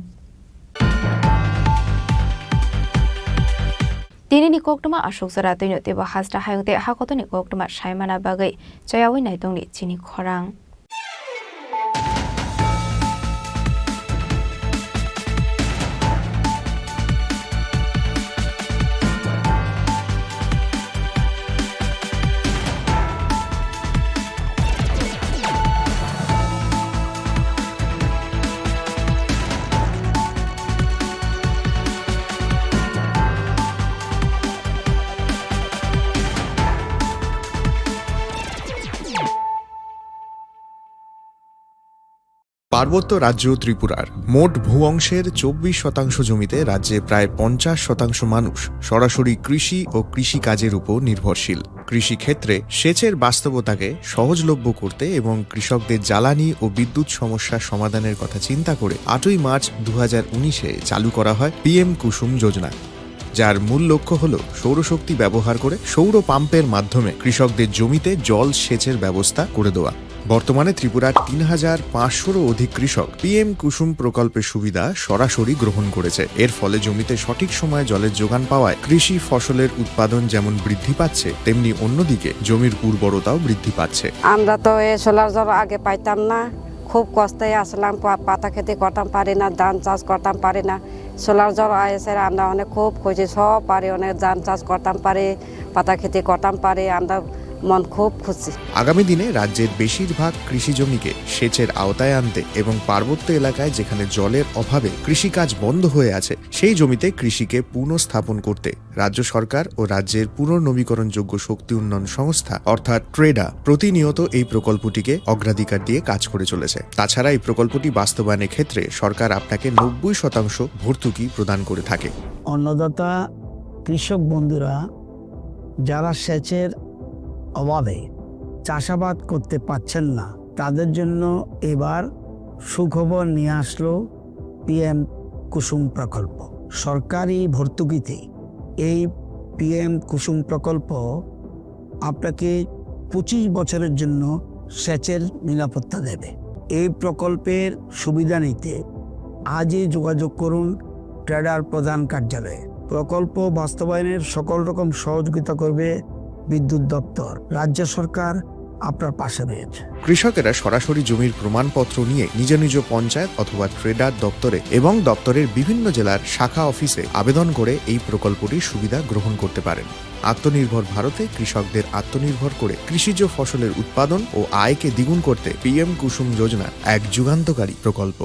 Dini ni koktuma asuk sara tuino teba hasta hayungte hakoto ni koktuma shaimana bagai chayawi naitong ni Chini Khorang. পার্বত্য রাজ্য ত্রিপুরার মোট ভূ অংশের 24% জমিতে রাজ্যে প্রায় 50% মানুষ সরাসরি কৃষি ও কৃষিকাজের উপর নির্ভরশীল। কৃষিক্ষেত্রে সেচের বাস্তবতাকে সহজলভ্য করতে এবং কৃষকদের জ্বালানি ও বিদ্যুৎ সমস্যার সমাধানের কথা চিন্তা করে 8ই মার্চ 2019-এ চালু করা হয় PM কুসুম যোজনা, যার মূল লক্ষ্য হল সৌরশক্তি ব্যবহার করে সৌর পাম্পের মাধ্যমে কৃষকদের জমিতে জল সেচের ব্যবস্থা করে দেওয়া। বর্তমানে ত্রিপুরার 3500-রও অধিক কৃষক PM কুসুম প্রকল্পের সুবিধা সরাসরি গ্রহণ করেছে। এর ফলে জমিতে সঠিক সময়ে জলের যোগান পাওয়ায় কৃষি ফসলের উৎপাদন যেমন বৃদ্ধি পাচ্ছে, তেমনি অন্যদিকে জমির উর্বরতাও বৃদ্ধি পাচ্ছে। আমরা তো এই সোলার জল আগে পাইতাম না, খুব কষ্টে আসলাম, পাতা খেতে করতাম পারি না, ধান চাষ করতাম পারি না। সোলার জল এসে আমরা অনেক খুব খুশি, সব পারি, অনেক ধান চাষ করতাম পারি, পাতা খেতে করতাম পারি, আমরা মন খুব খুশি। আগামী দিনে রাজ্যের বেশিরভাগ কৃষি জমিকে সেচের আওতায় আনতে এবং পার্বত্য এলাকায় যেখানে জলের অভাবে কৃষিকাজ বন্ধ হয়ে আছে, সেই জমিতে কৃষিকে পুনঃস্থাপন করতে রাজ্য সরকার ও রাজ্যের পুনর্নবীকরণযোগ্য শক্তি উন্নয়ন সংস্থা অর্থাৎ ট্রেডা প্রতিনিয়ত এই প্রকল্পটিকে অগ্রাধিকার দিয়ে কাজ করে চলেছে। তাছাড়া এই প্রকল্পটি বাস্তবায়নের ক্ষেত্রে সরকার আপনাকে 90% ভর্তুকি প্রদান করে থাকে। অন্নদাতা কৃষক বন্ধুরা যারা সেচের অভাবে চাষাবাদ করতে পারছেন না, তাদের জন্য এবার সুখবর নিয়ে আসলো PM কুসুম প্রকল্প। সরকারি ভর্তুকিতে এই PM কুসুম প্রকল্প আপনাকে 25 বছরের জন্য সেচের নিরাপত্তা দেবে। এই প্রকল্পের সুবিধা নিতে আজই যোগাযোগ করুন ট্রেডার প্রধান কার্যালয়ে। প্রকল্প বাস্তবায়নের সকল রকম সহযোগিতা করবে বিদ্যুৎ দপ্তর, রাজ্য সরকার আপনার পাশে রয়েছে। কৃষকেরা সরাসরি জমির প্রমাণপত্র নিয়ে নিজ নিজ পঞ্চায়েত অথবা ট্রেডার দপ্তরে এবং দপ্তরের বিভিন্ন জেলার শাখা অফিসে আবেদন করে এই প্রকল্পটির সুবিধা গ্রহণ করতে পারেন। আত্মনির্ভর ভারতে কৃষকদের আত্মনির্ভর করে কৃষিজ ফসলের উৎপাদন ও আয়কে দ্বিগুণ করতে PM কুসুম যোজনা এক যুগান্তকারী প্রকল্প।